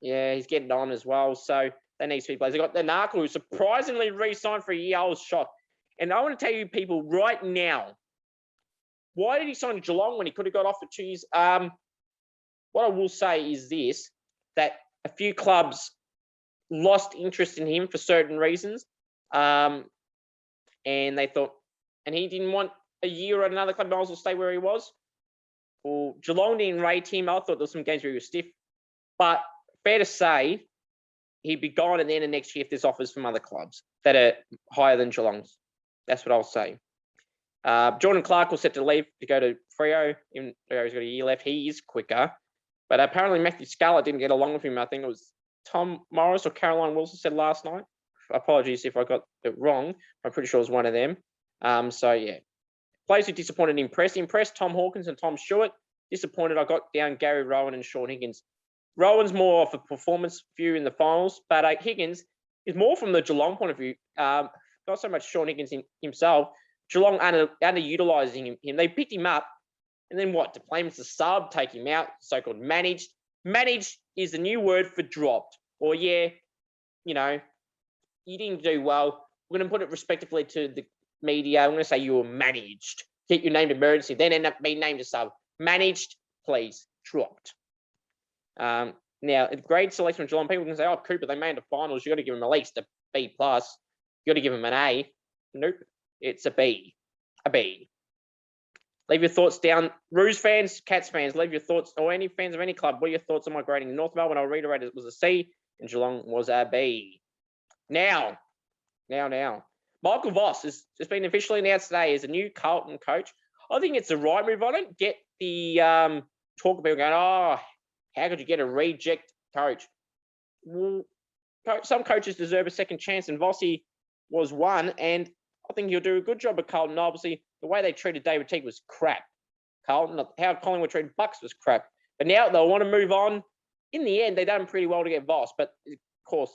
yeah, he's getting on as well. So they need speed players. They've got the Narkle, who surprisingly re-signed for a year. I was shocked. And I want to tell you people right now, why did he sign to Geelong when he could have got off for 2 years? What I will say is this, that a few clubs lost interest in him for certain reasons. And they thought, and he didn't want a year at another club, might as well stay where he was. Well, Geelong didn't rate him. I thought there was some games where he was stiff. But fair to say, he'd be gone at the end of next year if there's offers from other clubs that are higher than Geelong's. That's what I'll say. Jordan Clark was set to leave to go to Freo. Even though he's got a year left, he is quicker. But apparently Matthew Scarlett didn't get along with him. I think it was Tom Morris or Caroline Wilson said last night. Apologies if I got it wrong. I'm pretty sure it was one of them. So, yeah. Players who disappointed and impressed Tom Hawkins and Tom Stewart. Disappointed, I got down Gary Rowan and Sean Higgins. Rowan's more of a performance view in the finals, but Higgins is more from the Geelong point of view. Not so much Sean Higgins himself. Geelong underutilising him. They picked him up, and then what? To play him as a sub, take him out, so-called managed. Managed is the new word for dropped. Or, yeah, you didn't do well. We're going to put it respectively to the media. I'm going to say you were managed. Get your named emergency, then end up being named a sub. Managed, please, dropped. Now, a grade selection from Geelong, people can say, oh, Cooper, they made the finals. You got to give them at least a B+. You got to give them an A. Nope, it's a B. A B. Leave your thoughts down. Roos fans, Cats fans, leave your thoughts, or any fans of any club, what are your thoughts on my grading? In North Melbourne, I'll reiterate, it was a C, and Geelong was a B. Now. Michael Voss has been officially announced today as a new Carlton coach. I think it's the right move. I don't get the talk of people going, oh, how could you get a reject coach? Well, some coaches deserve a second chance, and Vossi was one, and I think he'll do a good job at Carlton. Obviously, the way they treated David Teague was crap. Carlton, how Collingwood treated Bucks was crap. But now they'll want to move on. In the end, they've done pretty well to get Voss, but of course,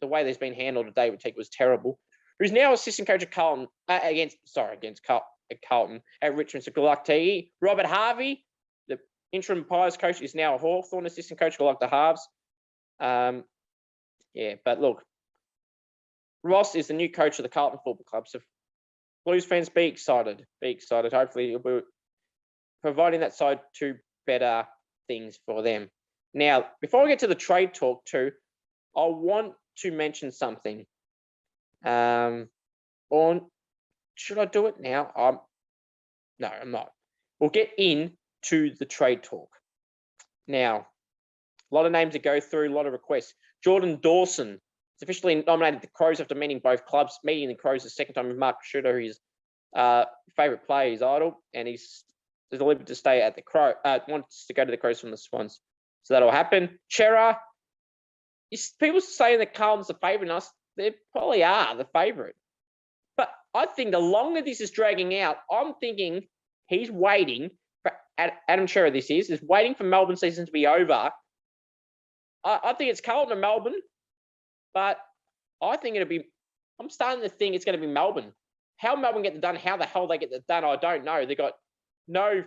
the way that's been handled at David Teague was terrible. Who's now assistant coach at Carlton, against Carlton at Richmond. So good luck to you. Robert Harvey, the interim Pies coach, is now a Hawthorn assistant coach. Good luck to Halves. Yeah, but look, Ross is the new coach of the Carlton Football Club. So Blues fans, be excited. Be excited. Hopefully, he'll be providing that side to better things for them. Now, before we get to the trade talk too, I want to mention something. should I do it now? No, I'm not. We'll get into the trade talk. Now, a lot of names to go through, a lot of requests. Jordan Dawson is officially nominated the Crows after meeting both clubs, meeting the Crows the second time with Mark Schutter, his favourite player, his idol, and he's delivered to stay at the Crow, wants to go to the Crows from the Swans. So that'll happen. Chera, people saying that Carlton's the favourite, and us, they probably are the favourite. But I think the longer this is dragging out, I'm thinking he's waiting for Adam Chera. This is waiting for Melbourne season to be over. I think it's Carlton and Melbourne, but I think I'm starting to think it's going to be Melbourne. How Melbourne get it done, how the hell they get it done, I don't know. They got no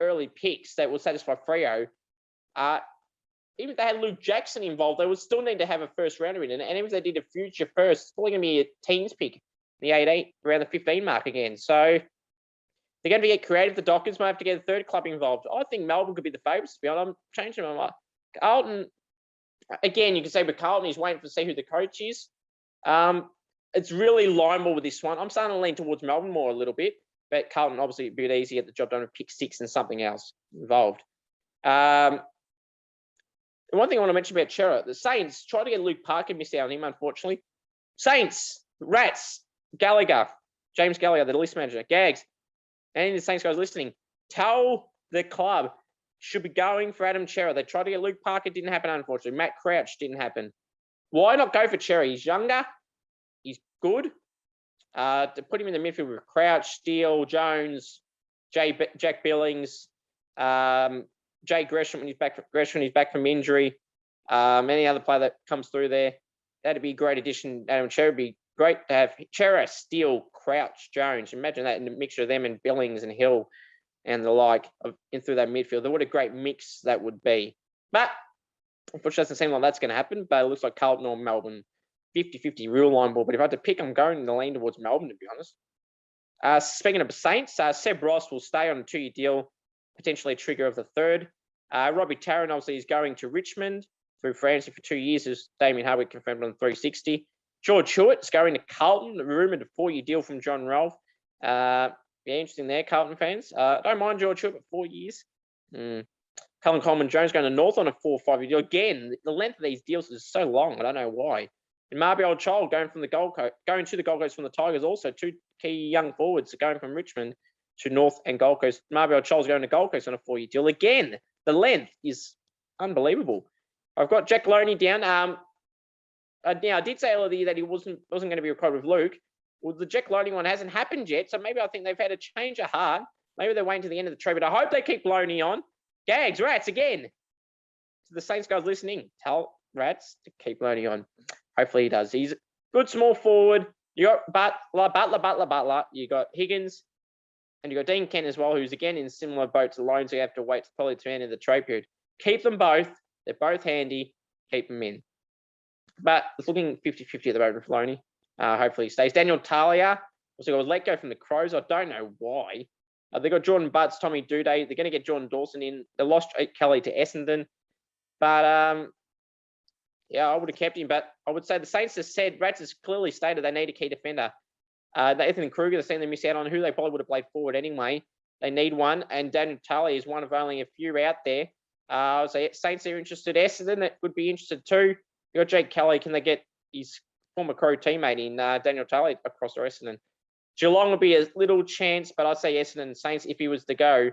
early picks that will satisfy Freo. Even if they had Luke Jackson involved, they would still need to have a first rounder in. And even if they did a future first, it's probably going to be a teens pick, the 18, around the 15 mark again. So they're going to get creative. The Dockers might have to get a third club involved. I think Melbourne could be the favourites, to be honest. I'm changing my mind. Carlton, again, you can say with Carlton, he's waiting to see who the coach is. It's really lineable with this one. I'm starting to lean towards Melbourne more a little bit, but Carlton obviously a bit easy to get the job done with pick 6 and something else involved. And one thing I want to mention about Chera, the Saints tried to get Luke Parker, missed out on him, unfortunately. Saints, Rats, Gallagher, James Gallagher, the list manager, Gags, any of the Saints guys listening, tell the club should be going for Adam Chera. They tried to get Luke Parker, didn't happen, unfortunately. Matt Crouch didn't happen. Why not go for Chera? He's younger, he's good. To put him in the midfield with Crouch, Steele, Jones, Jack Billings, Jay Gresham when he's back from injury. Any other player that comes through there, that'd be a great addition. Adam Chera would be great to have Chera, Steele, Crouch, Jones. Imagine that in the mixture of them and Billings and Hill and the like in through that midfield. What a great mix that would be. But unfortunately, it doesn't seem like that's going to happen. But it looks like Carlton or Melbourne, 50-50 real line ball. But if I had to pick, I'm going to lean towards Melbourne, to be honest. Speaking of the Saints, Seb Ross will stay on a 2-year deal, potentially a trigger of the third. Robbie Tarrant obviously is going to Richmond through France for 2 years, as Damien Hardwick confirmed on 360. George Hewitt is going to Carlton, rumoured a 4-year deal from John Rolfe. Be interesting there, Carlton fans. Don't mind George Hewitt, but 4 years. Cullen Coleman-Jones going to North on a 4 or 5-year deal. Again, the length of these deals is so long. I don't know why. And Marby Old-Child going to the Gold Coast from the Tigers. Also, 2 key young forwards going from Richmond to North and Gold Coast. Marby Old-Child's going to Gold Coast on a 4-year deal. Again, the length is unbelievable. I've got Jack Loney down. Now, I did say earlier that he wasn't going to be recorded with Luke. Well, the Jack Loney one hasn't happened yet, so maybe I think they've had a change of heart. Maybe they're waiting to the end of the trade, but I hope they keep Loney on. Gags, Rats, again. To the Saints guys listening, tell Rats to keep Loney on. Hopefully he does. He's a good small forward. You got Butler. You got Higgins, and you got Dean Kent as well, who's again in similar boat to Loan, so you have to wait probably to the end of the trade period. Keep them both. They're both handy. Keep them in. But it's looking 50-50 at the moment with Loney. Hopefully he stays. Daniel Talia also got let go from the Crows. I don't know why. They got Jordan Butts, Tommy Duday. They're going to get Jordan Dawson in. They lost Kelly to Essendon. But, yeah, I would have kept him. But I would say the Saints have said, Rats has clearly stated they need a key defender. Ethan Kruger, they've seen them miss out on who they probably would have played forward anyway. They need one. And Daniel Talia is one of only a few out there. So Saints are interested. Essendon that would be interested too. You got Jake Kelly. Can they get his former Crow teammate in Daniel Talia across the Essendon? Geelong will be a little chance, but I'd say Essendon and Saints, if he was to go,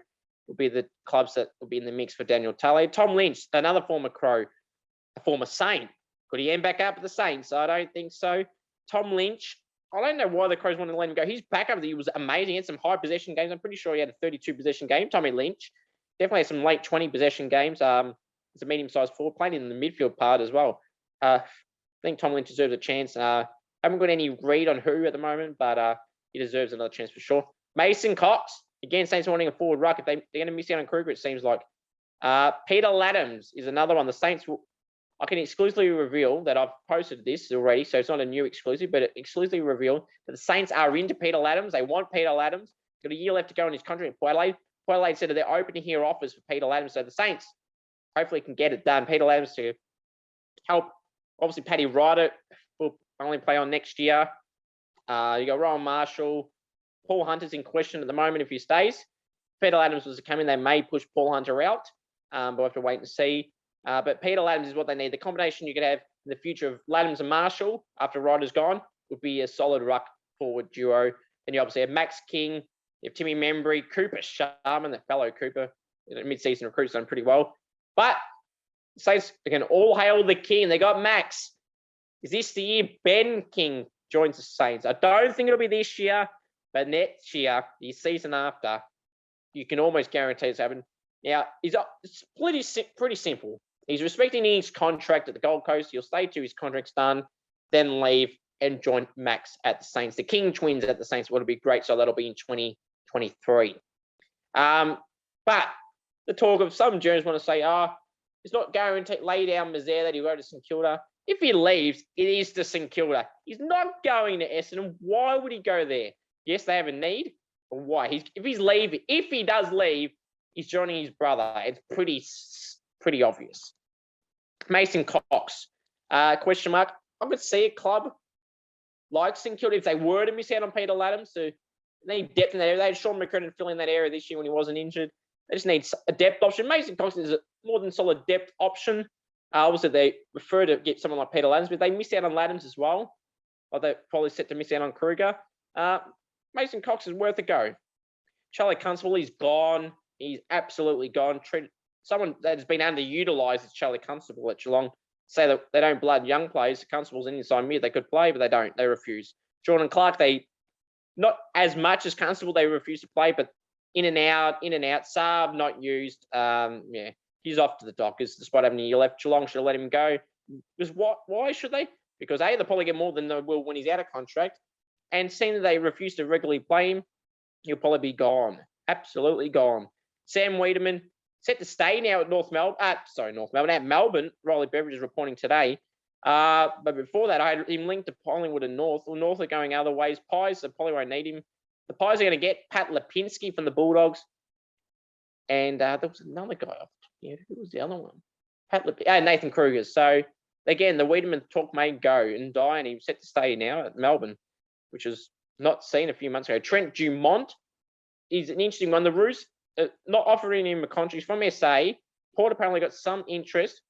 will be the clubs that will be in the mix for Daniel Talia. Tom Lynch, another former Crow, a former Saint. Could he end back up at the Saints? I don't think so. Tom Lynch, I don't know why the Crows wanted to let him go. His backup, he was amazing. He had some high possession games. I'm pretty sure he had a 32 possession game. Tommy Lynch definitely had some late 20 possession games. It's a medium-sized forward, playing in the midfield part as well. I think Tom Lynch deserves a chance. Haven't got any read on who at the moment, but he deserves another chance for sure. Mason Cox, again, Saints wanting a forward ruck. If they're going to miss out on Kruger, it seems like. Peter Laddams is another one. The Saints will, I can exclusively reveal that I've posted this already, so it's not a new exclusive, but it exclusively revealed that the Saints are into Peter Laddams. They want Peter Laddams. Got a year left to go in his contract at Port Adelaide. Port Adelaide said that they're open to hear offers for Peter Laddams, so the Saints hopefully can get it done. Peter Laddams to help. Obviously, Paddy Ryder will only play on next year. You got Rowan Marshall, Paul Hunter's in question at the moment if he stays. Peter Adams was coming, they may push Paul Hunter out, but we'll have to wait and see. But Peter Adams is what they need. The combination you could have in the future of Adams and Marshall after Ryder's gone would be a solid ruck forward duo. Then you obviously have Max King, you have Timmy Membry, Cooper Sharman, the fellow Cooper, mid-season recruits done pretty well. But Saints again, all hail the King. They got Max. Is this the year Ben King joins the Saints? I don't think it'll be this year, but next year, the season after, you can almost guarantee it's happening. Now, it's pretty simple. He's respecting his contract at the Gold Coast. He'll stay till his contract's done, then leave and join Max at the Saints. The King twins at the Saints would be great, so that'll be in 2023. But the talk of some journalists want to say, it's not guaranteed. Lay down Mazaire that he'll go to St Kilda. If he leaves, it is to St Kilda. He's not going to Essendon. Why would he go there? Yes, they have a need, but why? If he does leave, he's joining his brother. It's pretty obvious. Mason Cox, question mark. I could see a club like St Kilda if they were to miss out on Peter Adams. So they need depth in that area. They had Sean McCredden fill in that area this year when he wasn't injured. They just need a depth option. Mason Cox is a more than solid depth option. Obviously, they prefer to get someone like Peter Adams, but they missed out on Adams as well. Or they're probably set to miss out on Kruger. Mason Cox is worth a go. Charlie Constable, he's gone. He's absolutely gone. Someone that has been underutilised is Charlie Constable at Geelong. Say that they don't blood young players. Constable's in inside mid. They could play, but they don't. They refuse. Jordan Clark, they not as much as Constable. They refuse to play, but in and out. Saab, not used. He's off to the Dockers despite having a year left. Geelong should have let him go. Because why should they? Because A, they'll probably get more than they will when he's out of contract. And seeing that they refuse to regularly play him, he'll probably be gone. Absolutely gone. Sam Wiedemann, set to stay now at at Melbourne. Riley Beveridge is reporting today. But before that, I had him linked to Collingwood and North. Well, North are going other ways. Pies, they probably won't need him. The Pies are going to get Pat Lipinski from the Bulldogs. And there was another guy. Who was the other one? Nathan Kruger. So, again, the Wiedemann talk may go and die, and he's set to stay now at Melbourne, which is not seen a few months ago. Trent Dumont is an interesting one. The Roos not offering him a contract. He's from SA. Port apparently got some interest.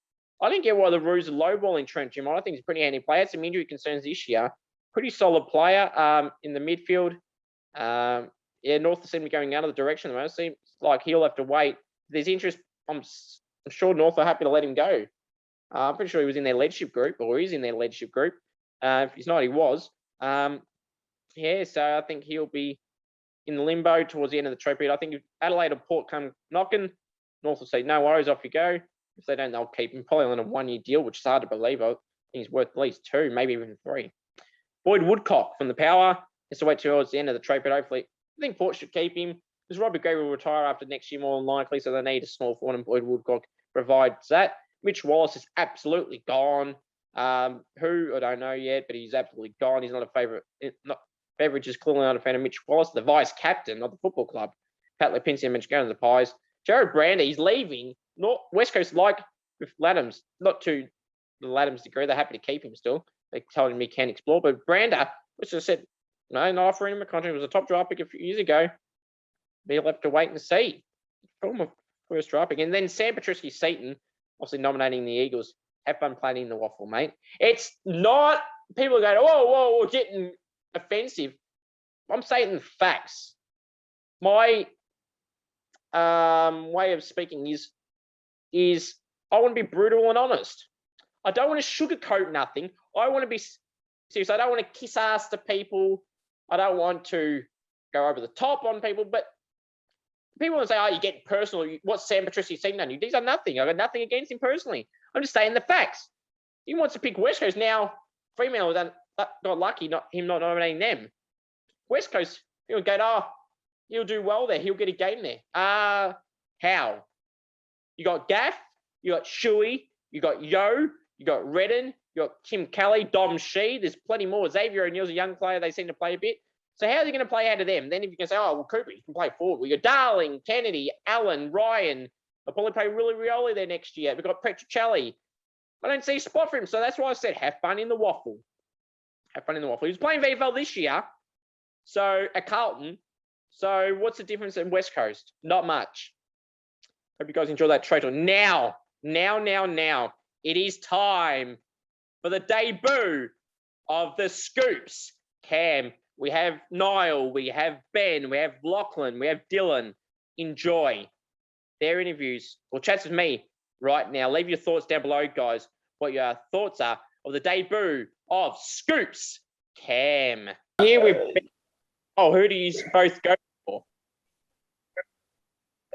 I didn't get why the Roos are lowballing Trent Dumont. I think he's a pretty handy player. Had some injury concerns this year. Pretty solid player in the midfield. North seem to be going another direction. It seems like he'll have to wait. If there's interest, I'm sure North are happy to let him go. I'm pretty sure he was in their leadership group, or is in their leadership group. If he's not, he was. So I think he'll be in the limbo towards the end of the trade period. I think if Adelaide or Port come knocking, North will say, no worries, off you go. If they don't, they'll keep him probably on a 1-year deal, which is hard to believe. I think he's worth at least 2, maybe even 3. Boyd Woodcock from the Power has to wait towards the end of the trade period. Hopefully, I think Port should keep him because Robbie Gray will retire after next year more than likely, so they need a small forward, and Boyd Woodcock provides that. Mitch Wallace is absolutely gone. Who I don't know yet, but he's absolutely gone. He's not a favourite. Beveridge is clearly not a fan of Mitch Wallace, the vice captain of the football club. Pat Lipinski and Mitch going to the Pies. Jared Brandy, he's leaving. West Coast like with Laddams, not to the Laddams degree. They're happy to keep him still. They told him he can explore, but Brander, which I said, no, not offering him a contract. It was a top draft pick a few years ago. But he'll have to wait and see. Former first draft pick. And then Sam Petruski-Seaton, obviously nominating the Eagles. Have fun playing the waffle, mate. It's not, people are going, whoa, we're getting offensive. I'm saying facts. My way of speaking is I want to be brutal and honest. I don't want to sugarcoat nothing. I want to be serious. I don't want to kiss ass to people. I don't want to go over the top on people. But people want to say, oh, you get personal. What's Sam Petruski-Seaton done? These are nothing. I've got nothing against him personally. I'm just saying the facts. He wants to pick West Coast. Now, Fremantle got lucky, not nominating them. West Coast, he'll go, he'll do well there. He'll get a game there. How? You got Gaff, you got Shuey, you got Yo, you got Redden, you got Tim Kelly, Dom Shee. There's plenty more. Xavier O'Neill's a young player. They seem to play a bit. So how are they going to play out of them? Then if you can say, Cooper, you can play forward. We got Darling, Kennedy, Allen, Ryan. They'll probably play Willie Rioli there next year. We've got Petrocelli. I don't see a spot for him. So that's why I said have fun in the waffle. Have fun in the waffle. He was playing VFL this year. So at Carlton, So what's the difference in West Coast? Not much. Hope you guys enjoy that trade talk. Now, it is time for the debut of the Scoops. Cam, we have Niall, we have Ben, we have Lachlan, we have Dylan. Enjoy their interviews or chats with me right now. Leave your thoughts down below, guys, what your thoughts are of the debut of Scoops. Cam. Here with Ben. Oh, who do you both go for?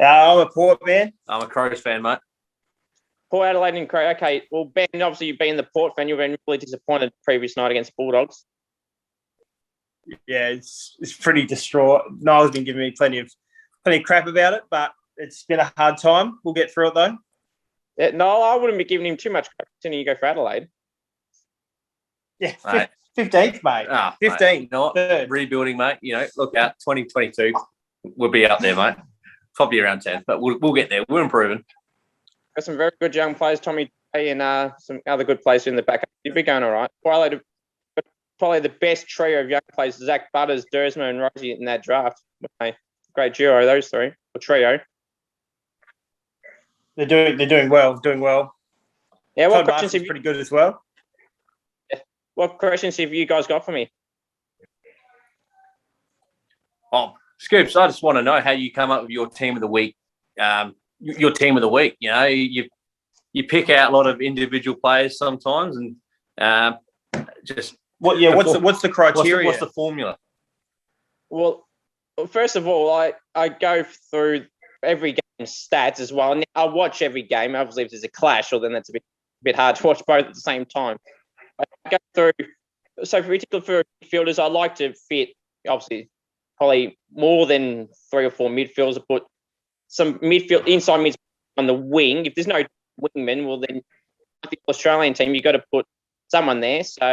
I'm a Port man. I'm a Crows fan, mate. Port Adelaide and Crow. Okay, well, Ben, obviously you've been the Port fan. You've been really disappointed previous night against Bulldogs. Yeah, it's pretty distraught. Niall's been giving me plenty of crap about it, but it's been a hard time. We'll get through it though. Yeah, no, I wouldn't be giving him too much crap considering you go for Adelaide. Yeah, 15th, mate. 15th. Mate, you know what? Third. Rebuilding, mate. You know, look out, 2022, we'll be up there, mate. Probably around 10th, but we'll get there. We're improving. Got some very good young players, Tommy Day and some other good players in the back. You'll be going all right. Probably the best trio of young players, Zach Butters, Dersma and Rosie in that draft. Okay. Great duo, those three, or trio. They're doing well. Yeah, what Todd questions have Marshall's pretty good as well. you guys got for me? Oh, Scoops, I just want to know how you come up with your team of the week. Your team of the week. You know, you pick out a lot of individual players sometimes, and just what's the criteria? What's the formula? Well, first of all, I go through every game's stats as well. And I watch every game. Obviously, if there's a clash, well, then that's a bit hard to watch both at the same time. I go through. So, particularly for midfielders, I like to fit, obviously, probably more than 3 or 4 midfielders. I put some inside mids on the wing. If there's no wingman, well, then the Australian team, you've got to put someone there. So,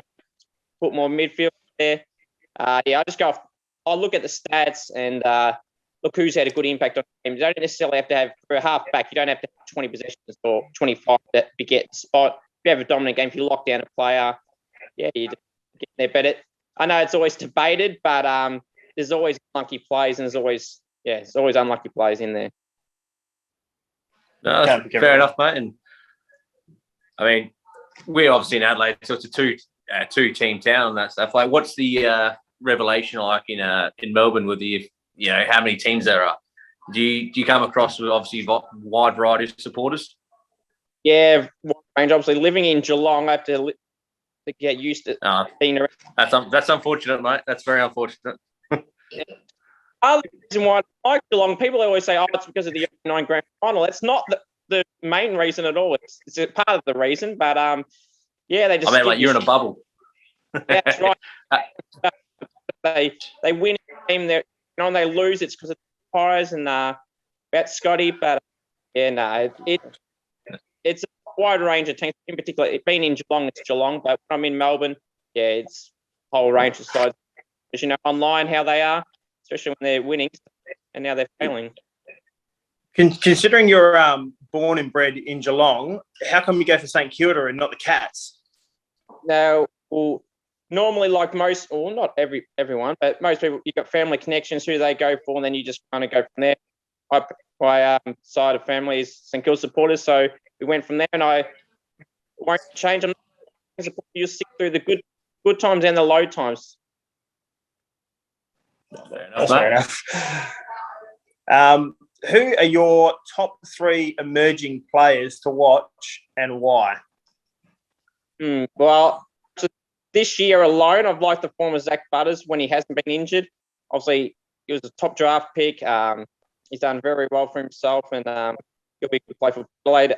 put more midfield there. I just go off. I look at the stats and look who's had a good impact on the team. You don't necessarily have to have, for a half-back, you don't have to have 20 possessions or 25 to get the spot. If you have a dominant game, if you lock down a player, yeah, you get there. But I know it's always debated, but there's always unlucky plays and there's always unlucky plays in there. No, that's fair enough, mate. And I mean, we're obviously in Adelaide, so it's a two-team town and that stuff. Like, what's the revelation like in Melbourne with how many teams there are? Do you come across with obviously wide variety of supporters? Yeah, range. Obviously, living in Geelong, I have to get used to being around. That's unfortunate, mate. That's very unfortunate. Other reason why I like Geelong, people always say, "Oh, it's because of the 9 grand final." That's not the main reason at all. It's a part of the reason, but they just. I mean, like you're in a bubble. That's right. They win a game. When they lose, it's because of the Pies and about Scotty. But it's a wide range of teams. In particular, being in Geelong, it's Geelong. But when I'm in Melbourne, it's a whole range of sides. As you know, online how they are, especially when they're winning, and now they're failing. Considering you're born and bred in Geelong, how come you go for St Kilda and not the Cats? Now, well, normally, like most, or not everyone, but most people, you've got family connections who they go for, and then you just kind of go from there. My side of family is St Kilda supporters, so we went from there, and I won't change. I'm not you'll stick through the good times and the low times. That's fair enough. Who are your top 3 emerging players to watch and why? Well, this year alone, I've liked the form of Zach Butters when he hasn't been injured. Obviously, he was a top draft pick. He's done very well for himself, and he'll be a good play for Adelaide.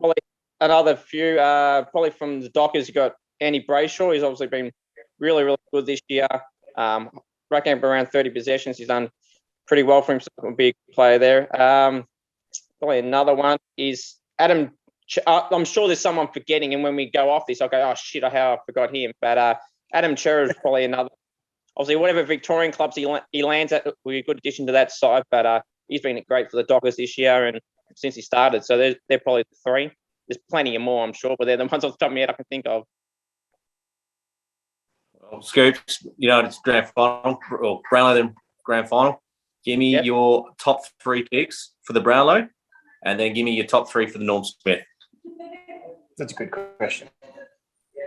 Probably another few, probably from the Dockers, you've got Andy Brayshaw. He's obviously been really, really good this year. Racking up around 30 possessions. He's done pretty well for himself. Will be a good player there. Probably another one is Adam. I'm sure there's someone forgetting, and when we go off this, I'll go, oh shit, how I forgot him. But Adam Cherra is probably another. Obviously, whatever Victorian clubs he lands at will be a good addition to that side. But he's been great for the Dockers this year and since he started. So they're probably the 3. There's plenty of more, I'm sure, but they're the ones off the top of my head I can think of. Well, Scoops, it's grand final. Well, Brownlow then grand final. Give me your top 3 picks for the Brownlow, and then give me your top 3 for the Norm Smith. That's a good question.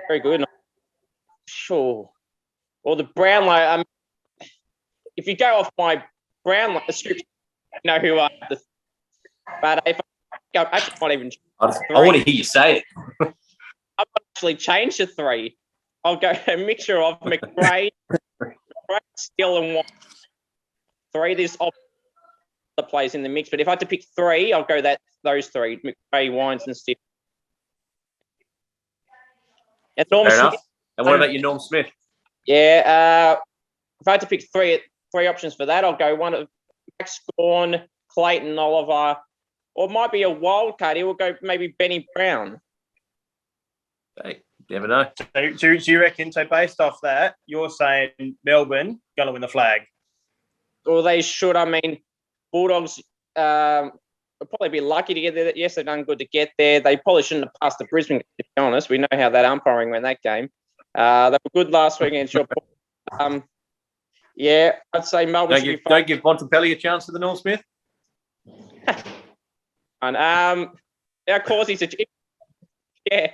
Very good. Sure. Well, the Brownlow, if you go off my Brownlow description, you know who I am. But if I actually not even. I want to hear you say it. I've actually changed to 3. I'll go a mixture of McRae, Steele, and White. 3. There's other players in the mix, but if I had to pick 3, I'll go those 3: McRae, Wines, and Steele. And Norm Fair Smith, enough. And what about your Norm Smith? Yeah, if I had to pick 3 options for that, I'll go one of Max Gawn, Clayton Oliver, or it might be a wild card. He will go maybe Benny Brown. Hey, you never know. So do you reckon, so based off that, you're saying Melbourne going to win the flag? Or they should. I mean, Bulldogs will probably be lucky to get there. Yes, they've done good to get there. They probably shouldn't have passed the Brisbane, to be honest. We know how that umpiring went that game. They were good last week against your yeah, I'd say Melbourne should be fine. Don't give Bontempelli a chance to the Norm Smith. And of course he's a yeah.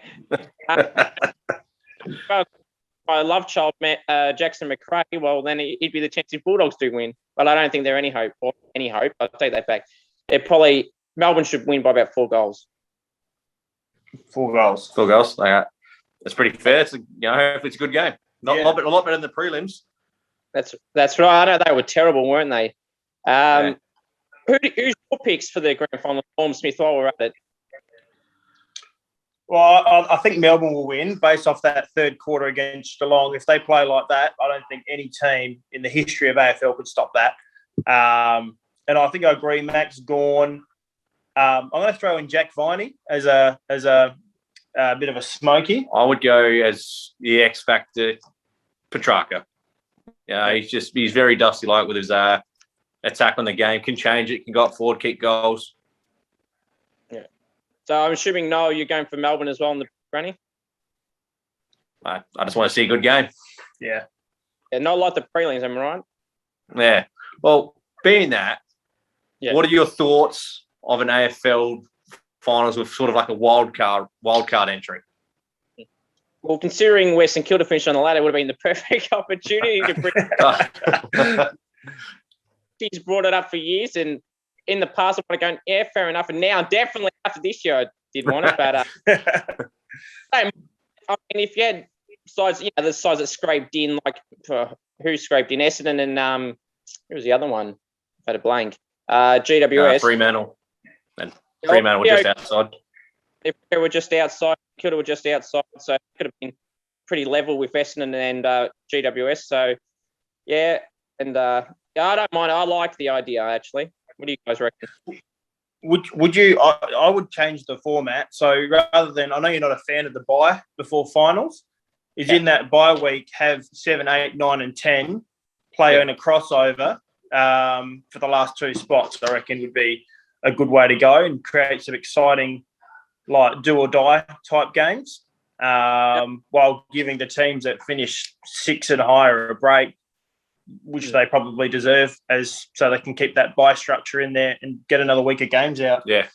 Well, I love child Jackson McRae. Well, then he'd be the chance if Bulldogs do win. But I don't think they're any hope. I'll take that back. They're probably Melbourne should win by about 4 goals. 4 goals. 4 goals. That's pretty fair. Hopefully it's a good game. A lot better than the prelims. That's right. I know they were terrible, weren't they? Who's your picks for the grand final? Norm Smith, while we're at it. Well, I think Melbourne will win based off that third quarter against Geelong. If they play like that, I don't think any team in the history of AFL could stop that. And I think I agree. Max Gawn. I'm going to throw in Jack Viney as a bit of a smoky. I would go as the X factor, Petrarca. Yeah, he's very dusty like with his attack on the game. Can change it. Can go up forward, keep goals. Yeah. So I'm assuming Noel, you're going for Melbourne as well in the granny. I just want to see a good game. Yeah. Yeah, not like the prelims, am I right? Yeah. Well, being that, what are your thoughts of an AFL finals with sort of like a wild card entry? Well, considering where St Kilda finished on the ladder, would have been the perfect opportunity to bring. He's brought it up for years, and in the past, I've gone, yeah, fair enough. And now, definitely after this year, I did want it, but I mean, if you had sides, the sides that scraped in, like who scraped in Essendon and who was the other one? I've had a blank. GWS. Fremantle. And Fremantle were just outside. If they were just outside, Kilda were just outside, so it could have been pretty level with Essendon and GWS. So, yeah, and I don't mind. I like the idea, actually. What do you guys reckon? Would you? I would change the format. So rather than, I know you're not a fan of the bye before finals, in that bye week have 7, 8, 9, and 10 play in a crossover for the last 2 spots. I reckon would be a good way to go and create some exciting, like do or die type games, while giving the teams that finish 6 and higher a break, which they probably deserve, so they can keep that bye structure in there and get another week of games out. Yeah,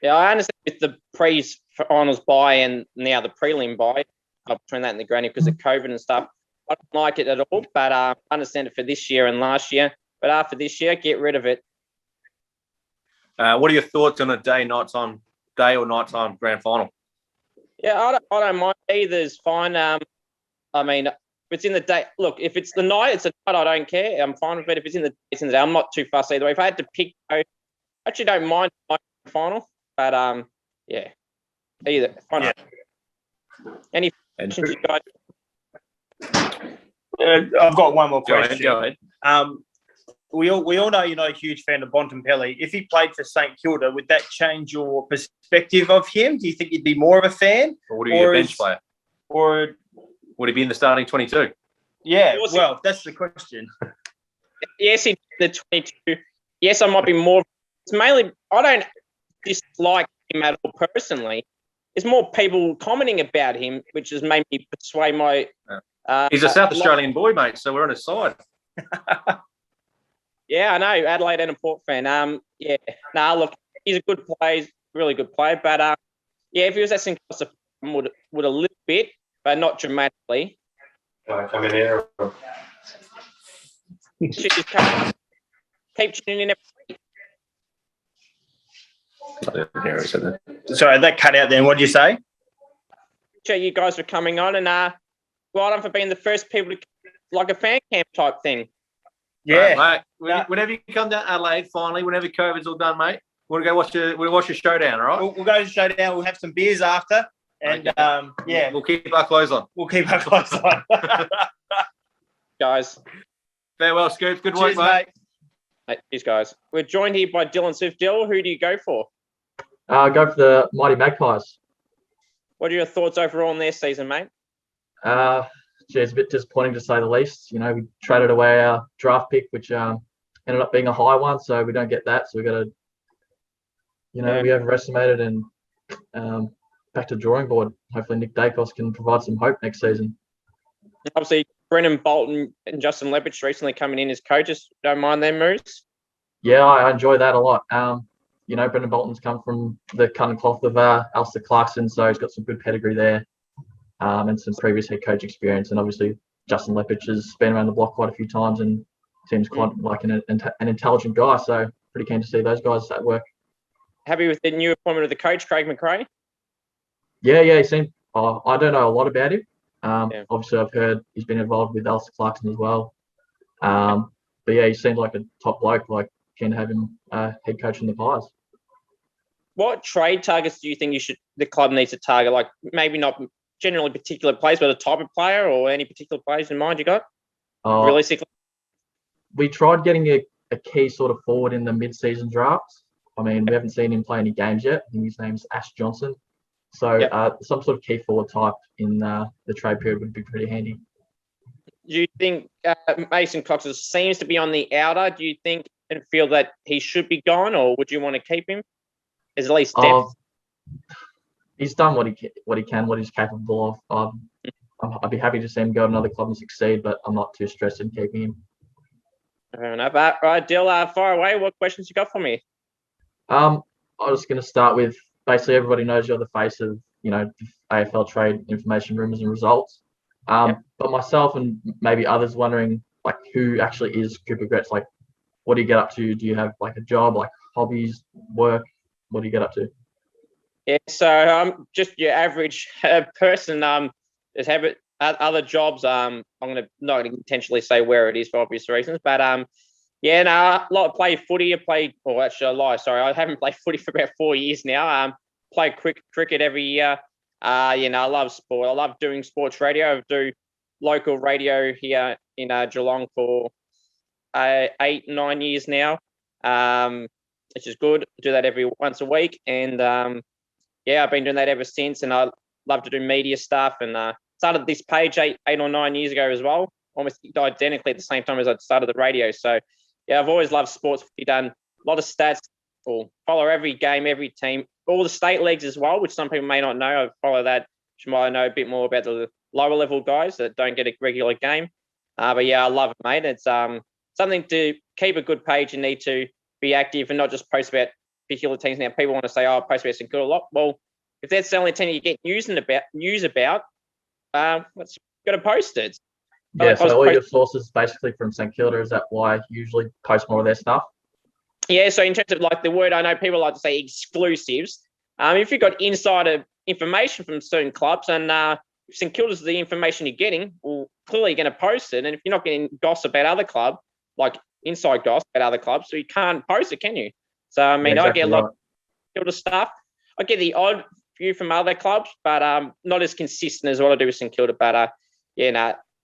I understand with the pre-finals bye and now the prelim bye, between that and the granny because of COVID and stuff. I don't like it at all, but I understand it for this year and last year. But after this year, get rid of it. What are your thoughts on a day or nighttime grand final? Yeah, I don't mind. Either's fine. I mean, if it's in the day, look, if it's the night, it's a night, I don't care. I'm fine with it. If it's in the day, I'm not too fussed either way. If I had to pick, I actually don't mind my final, but yeah, either. Fine. Yeah. Any questions, you guys? I've got one more question. Go ahead. We all know you're not a huge fan of Bontempelli. If he played for St Kilda, would that change your perspective of him? Do you think you'd be more of a fan? Or would he be a bench player? Or would he be in the starting 22? Yeah, well, that's the question. Yes, in the 22. Yes, I might be more. It's mainly, I don't dislike him at all personally. It's more people commenting about him, which has made me persuade my... He's a South Australian boy, mate, so we're on his side. Yeah, I know. Adelaide and a Port fan. Yeah. Nah, look, he's a good player. He's a really good player. But yeah, if he was at St Kilda, would a little bit, but not dramatically. Come in here. Just keep tuning in. Sorry, that cut out then. What did you say? You guys for coming on, and well done for being the first people to like a fan camp type thing. Yeah, mate. Whenever you come down Adelaide, finally, whenever COVID's all done, mate, we'll go watch a showdown. All right, we'll go to showdown. We'll have some beers after, and yeah, we'll keep our clothes on. Guys. Farewell, Scoops. Good Cheers, work, mate. These guys. We're joined here by Dylan Swift. Dill, who do you go for? Go for the Mighty Magpies. What are your thoughts overall on their season, mate? It's a bit disappointing to say the least. You know, we traded away our draft pick, which ended up being a high one, so we don't get that. So we got to, we overestimated and back to the drawing board. Hopefully Nick Dacos can provide some hope next season. Obviously, Brennan Bolton and Justin Lepich recently coming in as coaches. Don't mind their moves? Yeah, I enjoy that a lot. Brendan Bolton's come from the cutting cloth of Alistair Clarkson, so he's got some good pedigree there and some previous head coach experience. And obviously, Justin Lepich has been around the block quite a few times and seems quite like an intelligent guy. So pretty keen to see those guys at work. Happy with the new appointment of the coach, Craig McRae? Yeah, he seemed. I don't know a lot about him. Obviously, I've heard he's been involved with Alistair Clarkson as well. But yeah, he seems like a top bloke. Like, keen to have him head coach in the Pies. What trade targets do you think the club needs to target? Like, maybe not generally particular players, but a type of player or any particular players in mind you got? Realistically, we tried getting a key sort of forward in the mid-season drafts. I mean, we haven't seen him play any games yet. I think his name's Ash Johnson. So some sort of key forward type in the trade period would be pretty handy. Do you think Mason Cox seems to be on the outer? Do you think and feel that he should be gone, or would you want to keep him? Is at least depth. He's done what he can, what he's capable of. I'd be happy to see him go to another club and succeed, but I'm not too stressed in keeping him. Fair enough. Right, Dill, fire away. What questions you got for me? I'm just going to start with basically everybody knows you're the face of the AFL trade information, rumours and results. But myself and maybe others wondering like who actually is Cooper Gretz. Like, what do you get up to? Do you have like a job, like hobbies, work? What do you get up to? Yeah, so I'm just your average person. Just have other jobs. I'm not going to intentionally say where it is for obvious reasons, but a lot of play footy. I haven't played footy for about 4 years now. Play cricket every year. I love sport. I love doing sports radio. I do local radio here in Geelong for 8-9 years now. Which is good. I do that every once a week, and I've been doing that ever since. And I love to do media stuff. And started this page 8 or 9 years ago as well, almost identically at the same time as I started the radio. So I've always loved sports. We've done a lot of stats, or follow every game, every team, all the state leagues as well, which some people may not know. I follow that, which might know a bit more about the lower level guys that don't get a regular game. I love it, mate. It's something to keep a good page. You need to be active and not just post about particular teams. Now, people want to say, post about St Kilda a lot. Well, if that's the only team you get news about, let's got to post it. Yeah, so all your sources basically from St Kilda, is that why you usually post more of their stuff? Yeah, so in terms of like the word, I know people like to say exclusives. If you've got insider information from certain clubs and if St Kilda's the information you're getting, well, clearly you're going to post it. And if you're not getting gossip about other club, like inside gossip about other clubs, so you can't post it, can you? So, I mean, I get a lot of Kilda stuff. I get the odd few from other clubs, but not as consistent as what I do with St Kilda. But,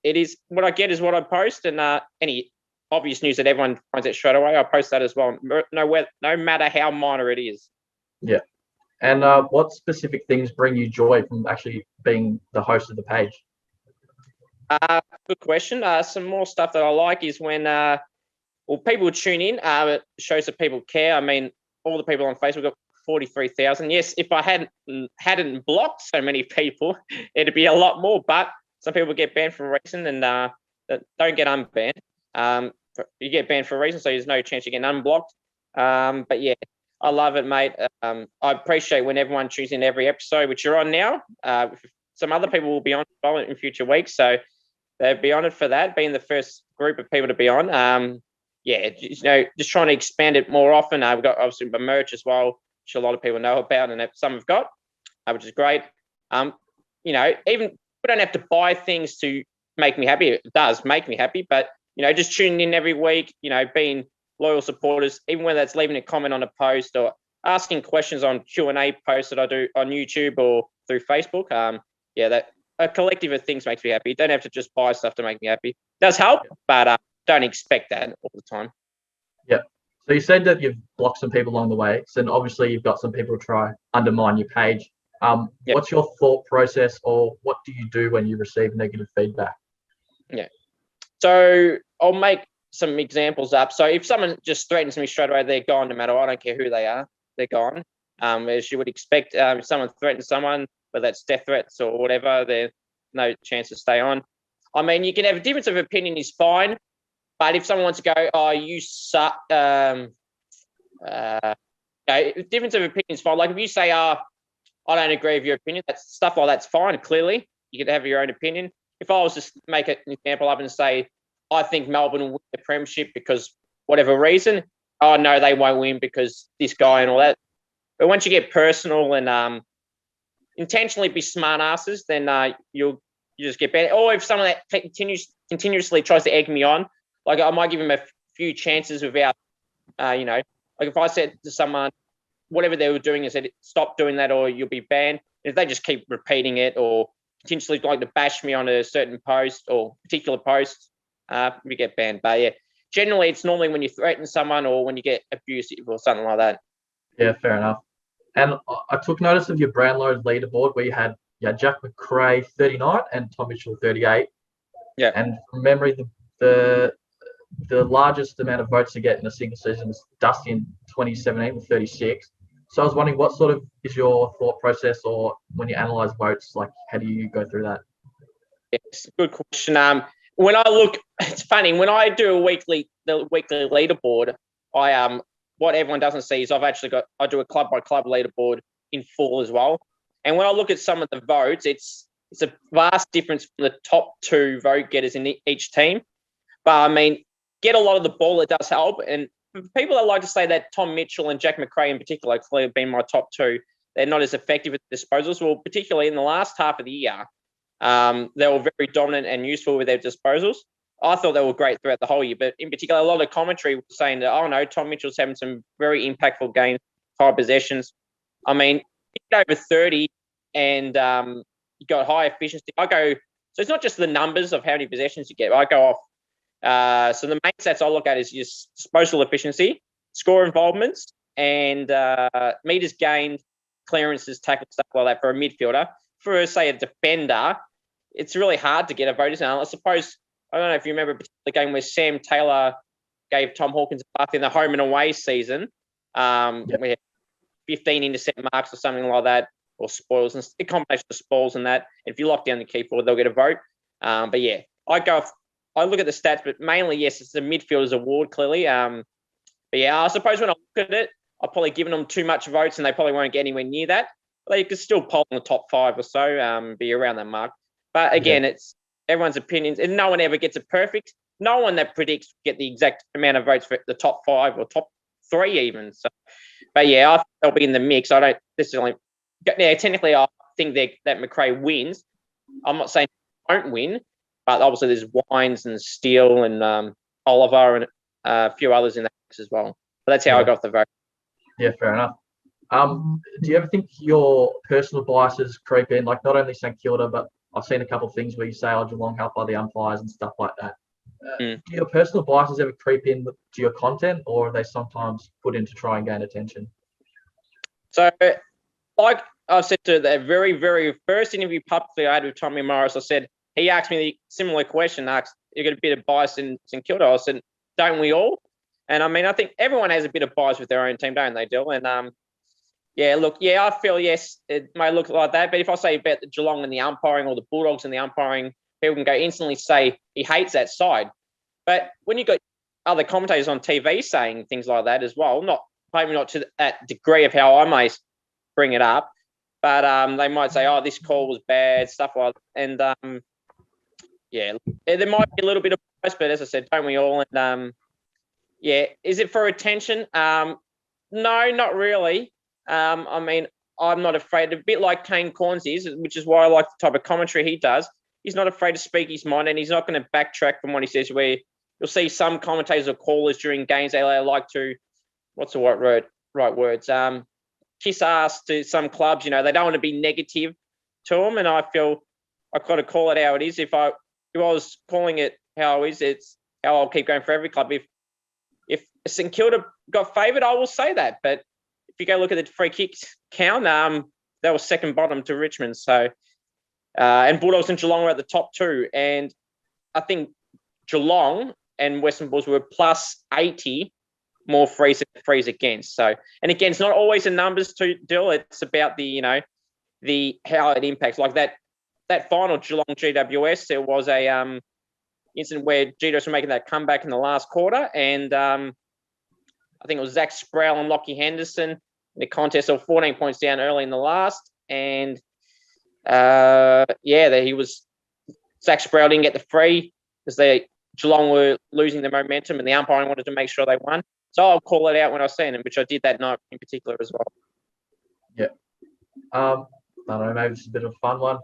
it is what I get is what I post, and any obvious news that everyone finds out straight away, I post that as well, no matter how minor it is. Yeah. And what specific things bring you joy from actually being the host of the page? Good question. Some more stuff that I like is when people tune in. It shows that people care. I mean, all the people on Facebook got 43,000. Yes, if I hadn't blocked so many people, it'd be a lot more. But some people get banned for a reason and don't get unbanned. you get banned for a reason, so there's no chance you get unblocked. But yeah, I love it, mate. I appreciate when everyone tunes in every episode, which you're on now. Some other people will be on in future weeks, so they'll be honoured for that, being the first group of people to be on. Yeah, just trying to expand it more often. We've got obviously the merch as well, which a lot of people know about, and some have got, which is great. Even we don't have to buy things to make me happy. It does make me happy, but just tuning in every week, being loyal supporters, even whether that's leaving a comment on a post or asking questions on Q&A posts that I do on YouTube or through Facebook. That a collective of things makes me happy. You don't have to just buy stuff to make me happy. It does help, but don't expect that all the time. Yeah. So you said that you've blocked some people along the way. So obviously you've got some people try undermine your page. What's your thought process, or what do you do when you receive negative feedback? Yeah. So I'll make some examples up. So if someone just threatens me straight away, they're gone no matter what. I don't care who they are. They're gone. As you would expect, if someone threatens someone, whether that's death threats or whatever, there's no chance to stay on. I mean, you can have a difference of opinion is fine, but if someone wants to go, oh, you suck, difference of opinion is fine. Like if you say, I don't agree with your opinion, that's stuff like that's fine. Clearly, you could have your own opinion. If I was to make an example up and say, I think Melbourne will win the premiership because whatever reason, oh no, they won't win because this guy and all that. But once you get personal and intentionally be smart asses, then you just get better. Or if someone that continuously tries to egg me on, like I might give him a few chances without, like if I said to someone, whatever they were doing, I said, stop doing that or you'll be banned. If they just keep repeating it or continuously like to bash me on a certain post or particular post, we get banned. But yeah, generally it's normally when you threaten someone or when you get abusive or something like that. Yeah, fair enough. And I took notice of your Brownlow leaderboard where you had Jack McRae 39 and Tom Mitchell 38. Yeah. And from memory, the largest amount of votes to get in a single season was Dunstan in 2017 with 36. So I was wondering, what sort of is your thought process, or when you analyse votes, like how do you go through that? Yes, good question. When I look, it's funny when I do the weekly leaderboard. What everyone doesn't see is I do a club by club leaderboard in full as well. And when I look at some of the votes, it's a vast difference from the top two vote getters in each team. But I mean, get a lot of the ball, it does help. And for people that like to say that Tom Mitchell and Jack McRae in particular have been my top two, they're not as effective at disposals. Well, particularly in the last half of the year, they were very dominant and useful with their disposals. I thought they were great throughout the whole year, but in particular, a lot of commentary was saying that, oh no, Tom Mitchell's having some very impactful games, high possessions. I mean, you get over 30 and you got high efficiency. So it's not just the numbers of how many possessions you get. I go off. So the main stats I look at is just disposal efficiency, score involvements, and meters gained, clearances, tackles, stuff like that for a midfielder. For, say, a defender, it's really hard to get a vote. Now, I suppose, I don't know if you remember a particular game where Sam Taylor gave Tom Hawkins a bath in the home and away season. We had 15 intercept marks or something like that, or spoils, and a combination of spoils and that. If you lock down the key forward, they'll get a vote. But yeah, I look at the stats, but mainly, yes, it's the midfielders award, clearly. But yeah, I suppose when I look at it, I've probably given them too much votes and they probably won't get anywhere near that. But they could still poll in the top 5 or so, be around that mark. But again, it's everyone's opinions, and no one ever gets it perfect. No one that predicts get the exact amount of votes for the top 5 or top 3 even. So, but yeah, I think they'll be in the mix. I don't necessarily. Yeah, technically, I think that McRae wins. I'm not saying he won't win, but obviously there's Wines and Steele and Oliver and a few others in that mix as well. But that's how I got the vote. Yeah, fair enough. Do you ever think your personal biases creep in? Like not only St Kilda, but I've seen a couple of things where you say, Geelong helped by the umpires and stuff like that. Do your personal biases ever creep in to your content, or are they sometimes put in to try and gain attention? So, like I said to the very, very first interview publicly I had with Tommy Morris, I said, he asked me the similar question, you got a bit of bias in St Kilda? I said, don't we all? And I mean, I think everyone has a bit of bias with their own team, don't they, Dill? And I feel, yes, it may look like that. But if I say about the Geelong and the umpiring or the Bulldogs and the umpiring, people can go instantly say he hates that side. But when you got other commentators on TV saying things like that as well. Maybe not to that degree of how I may bring it up, but they might say, "Oh, this call was bad," stuff like that. And yeah, there might be a little bit of bias, but as I said, don't we all? And yeah, is it for attention? No, not really. I mean, I'm not afraid. A bit like Kane Corns is, which is why I like the type of commentary he does. He's not afraid to speak his mind, and he's not going to backtrack from what he says. Where you'll see some commentators or callers during games, they like to, what's the right words? Kiss ass to some clubs. You know, they don't want to be negative to them, and I feel I've got to call it how it is. If I was calling it how it is, it's how I'll keep going for every club. If St Kilda got favoured, I will say that. But if you go look at the free kicks count, they were second bottom to Richmond. So, and Bulldogs and Geelong were at the top two. And I think Geelong and Western Bulls were plus 80 more frees against. So, and again, it's not always the numbers to deal. It's about the how it impacts. Like that final Geelong GWS, there was a incident where GWS were making that comeback in the last quarter, and I think it was Zach Sproul and Lockie Henderson in the contest. They were 14 points down early in the last, and Zach Sproul didn't get the free because Geelong were losing the momentum, and the umpiring wanted to make sure they won. So I'll call it out when I see it, which I did that night in particular as well. Yeah. I don't know, maybe it's a bit of a fun one.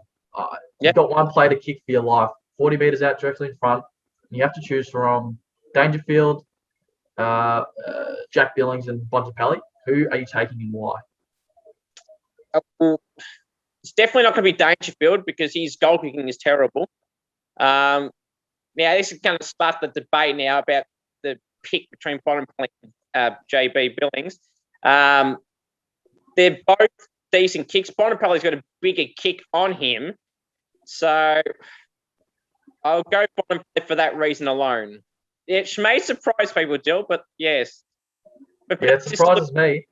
You've got one play to kick for your life, 40 metres out directly in front. And you have to choose from Dangerfield, Jack Billings and Bontempelli. Who are you taking and why? It's definitely not going to be Dangerfield because his goal kicking is terrible. Now, this is going to start the debate now about the pick between Bontempelli and JB Billings. They're both decent kicks. Bontempelli's got a bigger kick on him. So I'll go Bontempelli for that reason alone. It may surprise people, Dill, but yes. But yeah, it surprises me.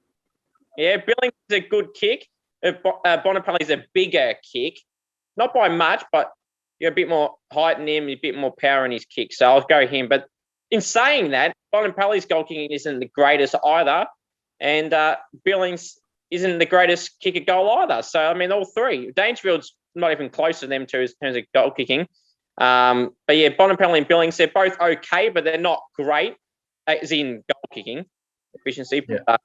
Yeah, Billings is a good kick. Bontempelli's a bigger kick. Not by much, but you're a bit more height in him, a bit more power in his kick. So I'll go him. But in saying that, Bontempelli's goal kicking isn't the greatest either. And Billings isn't the greatest kicker goal either. So, I mean, all three. Dangerfield's not even close to them two in terms of goal kicking. But yeah, Bontempelli and Billings, they're both okay, but they're not great, as in goal kicking efficiency. Yeah.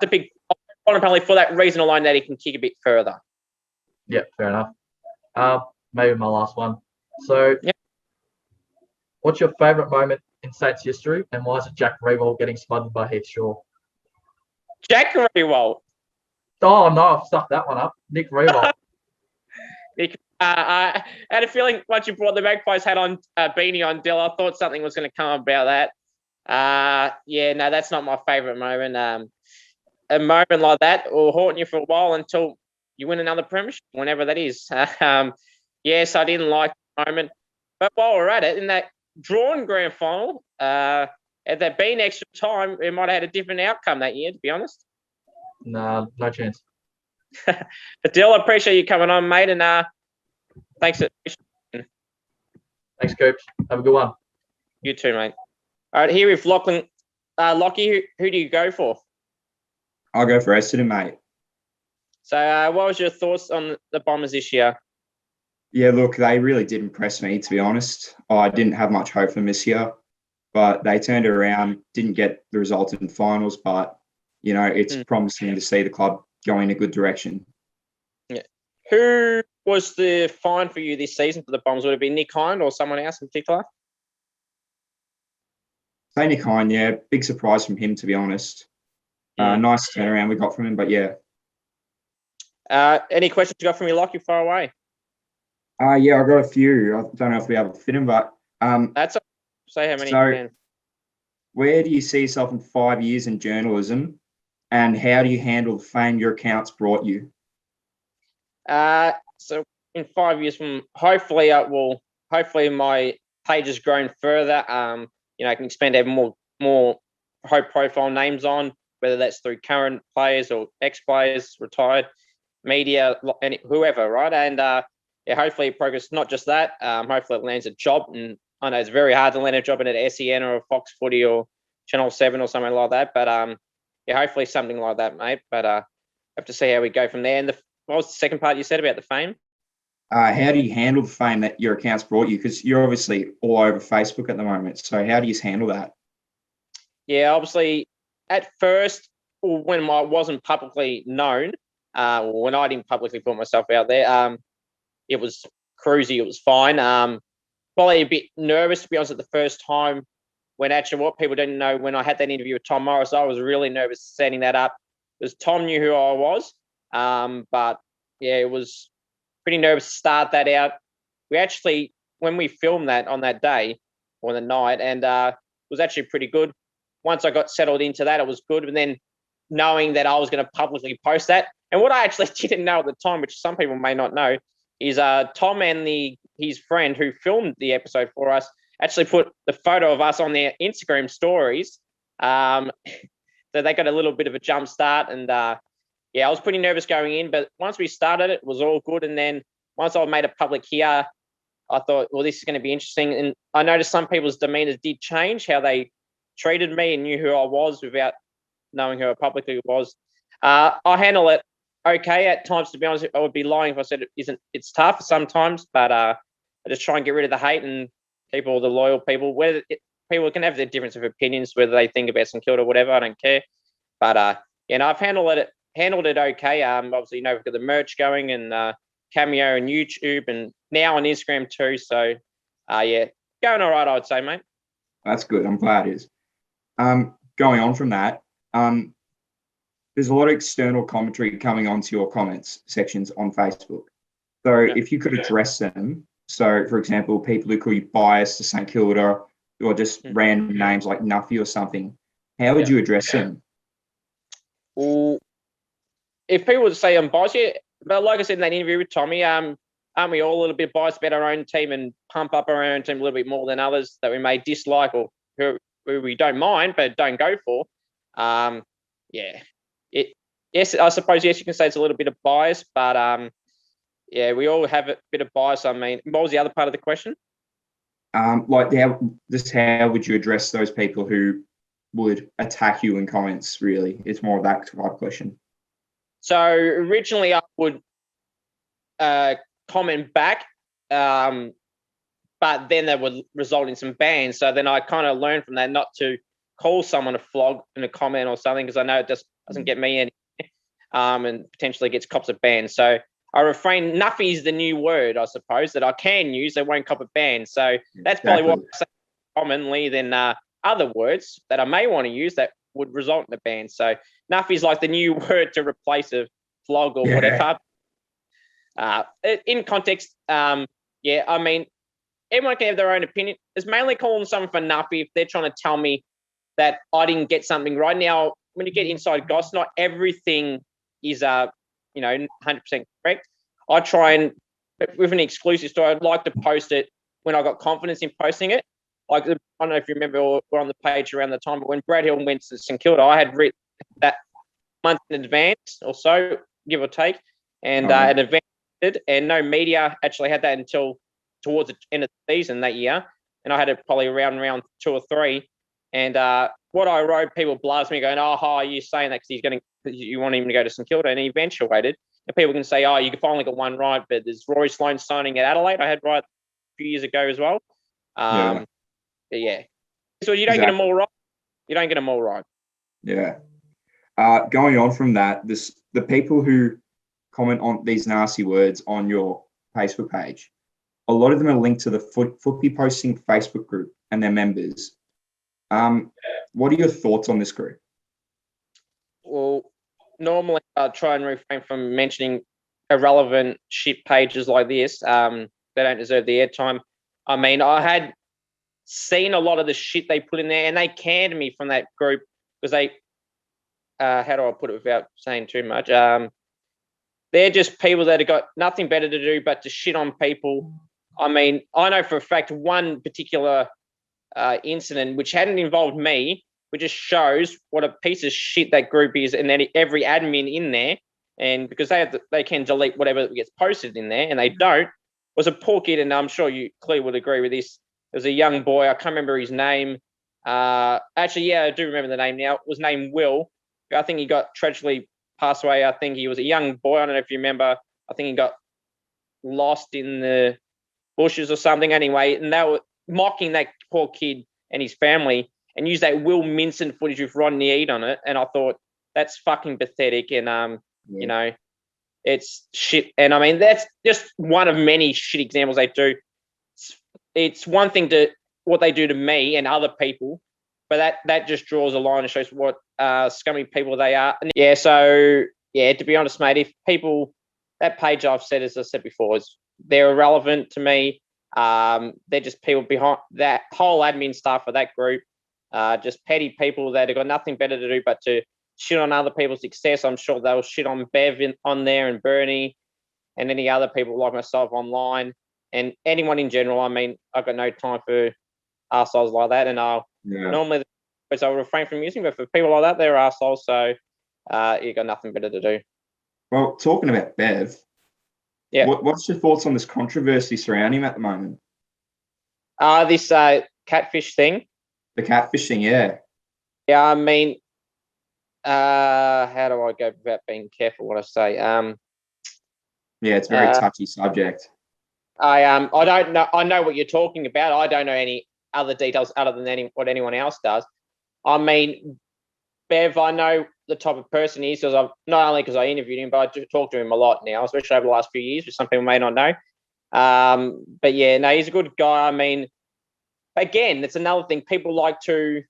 The big Bontempelli for that reason alone that he can kick a bit further. Yeah, fair enough. Maybe my last one. So, what's your favourite moment in Saints history, and why is it Jack Rewald getting smothered by Heath Shaw? Jack Rewald. Oh, no, I've stuffed that one up. Nick Rewald. I had a feeling once you brought the Magpies hat on, beanie on, Dill, I thought something was going to come about that. No, that's not my favourite moment. A moment like that will haunt you for a while until you win another premiership, whenever that is. Yes, I didn't like the moment. But while we're at it, in that drawn grand final, had there been extra time, it might have had a different outcome that year, to be honest. No chance. But Dill, I appreciate you coming on, mate, and thanks. Thanks, Coops. Have a good one. You too, mate. All right, here with Lachlan. Lockie, who do you go for? I'll go for Essendon, mate. So what was your thoughts on the Bombers this year? Yeah, look, they really did impress me, to be honest. I didn't have much hope for them this year, but they turned it around, didn't get the result in finals, but, you know, it's promising to see the club going in a good direction. Yeah. Who was the find for you this season for the Bombers? Would it be Nick Hind or someone else in particular? Say Nick Hind, yeah. Big surprise from him, to be honest. Nice turnaround we got from him, but yeah. Any questions you got from me, Lockie, far away? Yeah, I've got a few. I don't know if we have a fit them, but... That's say how many you can. Where do you see yourself in 5 years in journalism, and how do you handle the fame your accounts brought you? So in 5 years from hopefully my page has grown further. I can expand to have more high profile names on, whether that's through current players or ex-players, retired, media, and whoever, right? And hopefully it progress, not just that, hopefully it lands a job and I know it's very hard to land a job in at SEN or a Fox Footy or Channel 7 or something like that. But yeah, hopefully something like that, mate. But have to see how we go from there. And what was the second part you said about the fame? How do you handle the fame that your account's brought you? Because you're obviously all over Facebook at the moment. So how do you handle that? Yeah, obviously, at first, when I wasn't publicly known, when I didn't publicly put myself out there, it was cruisy. It was fine. Probably a bit nervous, to be honest, at the first time when actually what people didn't know when I had that interview with Tom Morris, I was really nervous setting that up because Tom knew who I was. But yeah, it was pretty nervous to start that out. We actually, when we filmed that on that day or the night, and it was actually pretty good. Once I got settled into that, it was good. And then knowing that I was going to publicly post that, and what I actually didn't know at the time, which some people may not know, is Tom and his friend who filmed the episode for us actually put the photo of us on their Instagram stories. So they got a little bit of a jump start. And yeah, I was pretty nervous going in, but once we started, it was all good. And then once I made it public here, I thought, well, this is going to be interesting. And I noticed some people's demeanors did change, how they treated me and knew who I was without knowing who I publicly was. I handle it okay at times. To be honest, I would be lying if I said it isn't. It's tough sometimes, but I just try and get rid of the hate and keep all the loyal people. People can have their difference of opinions, whether they think about St Kilda or whatever. I don't care. But yeah, no, I've handled it okay. Obviously, we've got the merch going and cameo and YouTube and now on Instagram too. So yeah, going all right, I would say, mate. That's good. I'm glad it is. Going on from that, there's a lot of external commentary coming onto your comments sections on Facebook. So if you could address them, so for example, people who call you biased to St Kilda or just random names like Nuffy or something, how would you address them? Well, if people would say I'm biased, yeah, but like I said in that interview with Tommy, aren't we all a little bit biased about our own team and pump up our own team a little bit more than others that we may dislike or who we don't mind but don't go for? Yeah. Yes, I suppose, yes, you can say it's a little bit of bias, but yeah, we all have a bit of bias. I mean, what was the other part of the question? How would you address those people who would attack you in comments, really? It's more of that type of question. So originally I would comment back, but then that would result in some bans. So then I kind of learned from that not to call someone a flog in a comment or something, because I know it just doesn't get me any, and potentially gets cops a ban. So I refrain. Nuffy is the new word, I suppose, that I can use. They won't cop a ban. So that's probably what I say commonly than other words that I may want to use that would result in a ban. So Nuffy is like the new word to replace a flog or whatever. In context, yeah, I mean, everyone can have their own opinion. It's mainly calling someone for Nuffy if they're trying to tell me that I didn't get something right. Now, when you get inside gossip, not everything is 100% correct. I try and, with an exclusive story, I'd like to post it when I got confidence in posting it. Like, I don't know if you remember, we're on the page around the time, but when Brad Hill went to St Kilda, I had written that month in advance or so, give or take, and an event, and no media actually had that until towards the end of the season that year, and I had it probably around round 2 or 3. And what I wrote, people blast me going, "Oh, are you saying that because you want him to go to St Kilda?" And he eventuated. And people can say, "Oh, you finally got one right," but there's Rory Sloane signing at Adelaide. I had right a few years ago as well. But yeah. So you don't get them all right. You don't get them all right. Yeah. Going on from that, the people who comment on these nasty words on your Facebook page, a lot of them are linked to the Footy Posting Facebook group and their members. What are your thoughts on this group? Well, normally I try and refrain from mentioning irrelevant shit pages like this. They don't deserve the airtime. I mean, I had seen a lot of the shit they put in there, and they canned me from that group because they, how do I put it without saying too much? They're just people that have got nothing better to do but to shit on people. I mean, I know for a fact one particular incident which hadn't involved me, which just shows what a piece of shit that group is, and then every admin in there, and because they can delete whatever gets posted in there, and they don't, was a poor kid, and I'm sure you clearly would agree with this. was a young boy. I can't remember his name. Actually, yeah, I do remember the name now. It was named Will. I think he got tragically passed away. I think he was a young boy. I don't know if you remember. I think he got lost in the bushes or something. Anyway, and they were mocking that poor kid and his family and used that Will Minson footage with Rodney Eade on it. And I thought, that's fucking pathetic. And, you know, it's shit. And I mean, that's just one of many shit examples they do. It's one thing to what they do to me and other people, but that just draws a line and shows what scummy people they are. And yeah, so yeah, to be honest, mate, if people, that page I've said, as I said before, they're irrelevant to me. They're just people behind that whole admin staff for that group, just petty people that have got nothing better to do but to shit on other people's success. I'm sure they'll shit on Bev on there and Bernie and any other people like myself online and anyone in general. I mean, I've got no time for arseholes like that, and normally I'll refrain from using, but for people like that, they're arseholes, so you got nothing better to do. Well, talking about Bev, what's your thoughts on this controversy surrounding him at the moment? This catfish thing. The catfishing, yeah. Yeah, I mean, how do I go about being careful what I say? Yeah, it's a very touchy subject. I don't know. I know what you're talking about. I don't know any other details other than what anyone else does. I mean, Bev, I know the type of person he is because not only because I interviewed him, but I do talk to him a lot now, especially over the last few years, which some people may not know. But yeah, no, he's a good guy. I mean, again, it's another thing. People like to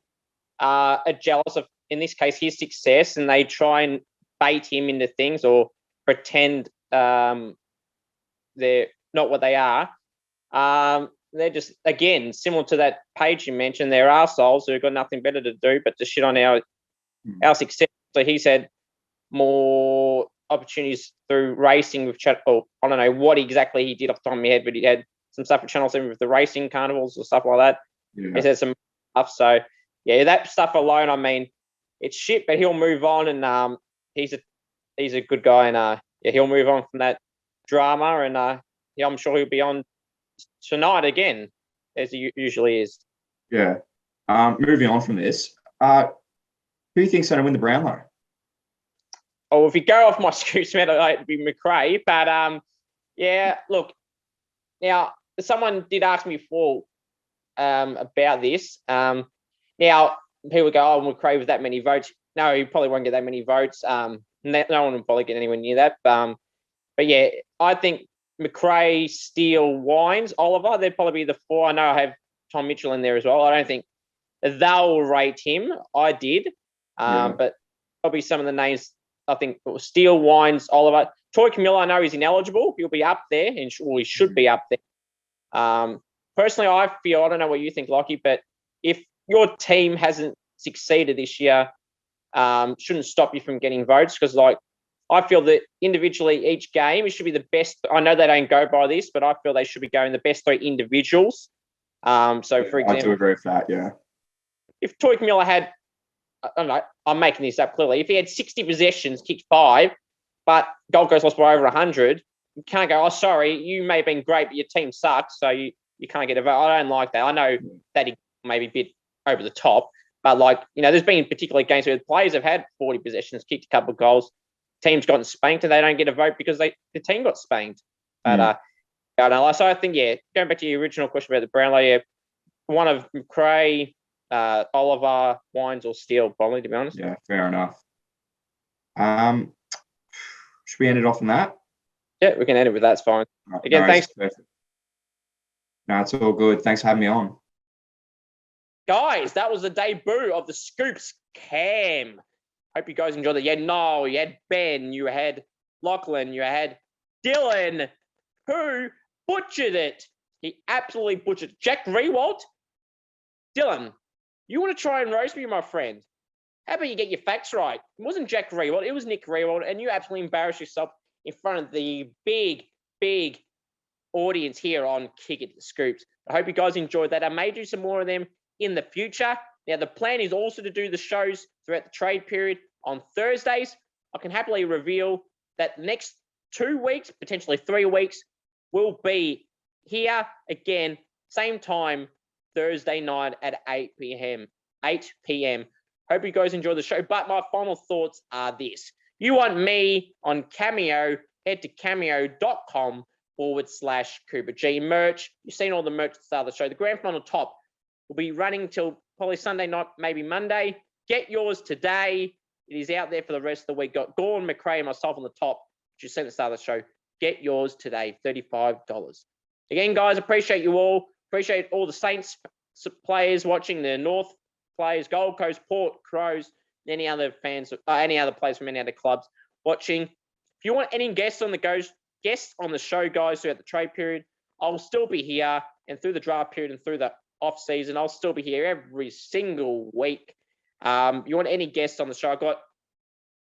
are jealous of, in this case, his success, and they try and bait him into things or pretend they're not what they are. They're just, again, similar to that page you mentioned, they're arseholes who've got nothing better to do but to shit on our success. So he's had more opportunities through racing with or I don't know what exactly he did off the top of my head, but he had some stuff at Channel 7 with the racing carnivals or stuff like that. Yeah. He's had some stuff. So yeah, that stuff alone, I mean, it's shit, but he'll move on, and he's a good guy, and he'll move on from that drama, and I'm sure he'll be on tonight again, as he usually is. Yeah. Moving on from this, who do you think's going to win the Brownlow? Oh, if you go off my scoops, man, it'd be McRae. But yeah, look, now someone did ask me before about this. Now people go, "Oh, McRae with that many votes." No, he probably won't get that many votes. No one will probably get anywhere near that. But yeah, I think McRae, Steele, Wines, Oliver, they'd probably be the four. I know I have Tom Mitchell in there as well. I don't think they'll rate him. I did. But probably some of the names, I think it was Steele, Wines, Oliver. Troy Camillo, I know he's ineligible. He'll be up there, and he should be up there. Personally, I feel, I don't know what you think, Lockie, but if your team hasn't succeeded this year, shouldn't stop you from getting votes, because like I feel that individually each game, it should be the best. I know they don't go by this, but I feel they should be going the best three individuals. So for example, I do agree with that, yeah. If Troy Camillo had, I don't know, I'm making this up clearly, if he had 60 possessions, kicked 5, but Gold Coast lost by over 100, you can't go, "Oh, sorry, you may have been great, but your team sucks, so you can't get a vote." I don't like that. I know that he may be a bit over the top, but like, there's been particular games where the players have had 40 possessions, kicked a couple of goals, team's gotten spanked, and they don't get a vote because the team got spanked. But I don't know. So I think, going back to your original question about the Brownlow, one of McRae, Oliver, Wines, or Steele, probably, to be honest. Yeah, fair enough. Should we end it off on that? Yeah, we can end it with that. It's fine. Again, thanks. Perfect. No, it's all good. Thanks for having me on. Guys, that was the debut of the Scoops Cam. Hope you guys enjoyed it. You had Noel, you had Ben, you had Lachlan, you had Dylan, who butchered it. He absolutely butchered it. Jack Rewalt. Dylan, you want to try and roast me, my friend? How about you get your facts right? It wasn't Jack Rewalt, it was Nick Rewalt, and you absolutely embarrassed yourself in front of the big, big audience here on Kick It Scoops. I hope you guys enjoyed that. I may do some more of them in the future. Now, the plan is also to do the shows throughout the trade period on Thursdays. I can happily reveal that the next 2 weeks, potentially 3 weeks, will be here again, same time, Thursday night at 8 p.m. 8 p.m. Hope you guys enjoy the show. But my final thoughts are this. You want me on Cameo, head to cameo.com/Cooper G merch. You've seen all the merch at the start of the show. The grand final top will be running till probably Sunday night, maybe Monday. Get yours today. It is out there for the rest of the week. Got Gordon, McRae, and myself on the top, which you seen at the start of the show. Get yours today, $35. Again, guys, appreciate you all. Appreciate all the Saints players watching, the North players, Gold Coast, Port, Crows, any other fans, any other players from any other clubs watching. If you want any guests on the show, guys, throughout the trade period, I'll still be here, and through the draft period and through the off season, I'll still be here every single week. You want any guests on the show? I've got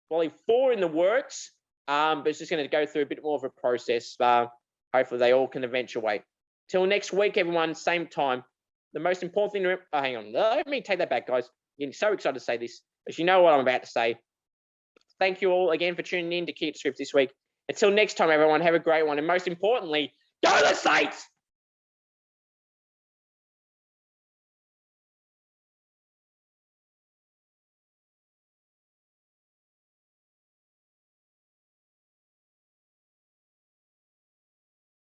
probably 4 in the works, but it's just going to go through a bit more of a process. Hopefully they all can eventuate. Till next week, everyone, same time. The most important thing to hang on, let me take that back, guys. I'm getting so excited to say this, but you know what I'm about to say. Thank you all again for tuning in to Kick It to Scripts this week. Until next time, everyone, have a great one. And most importantly, go the Saints!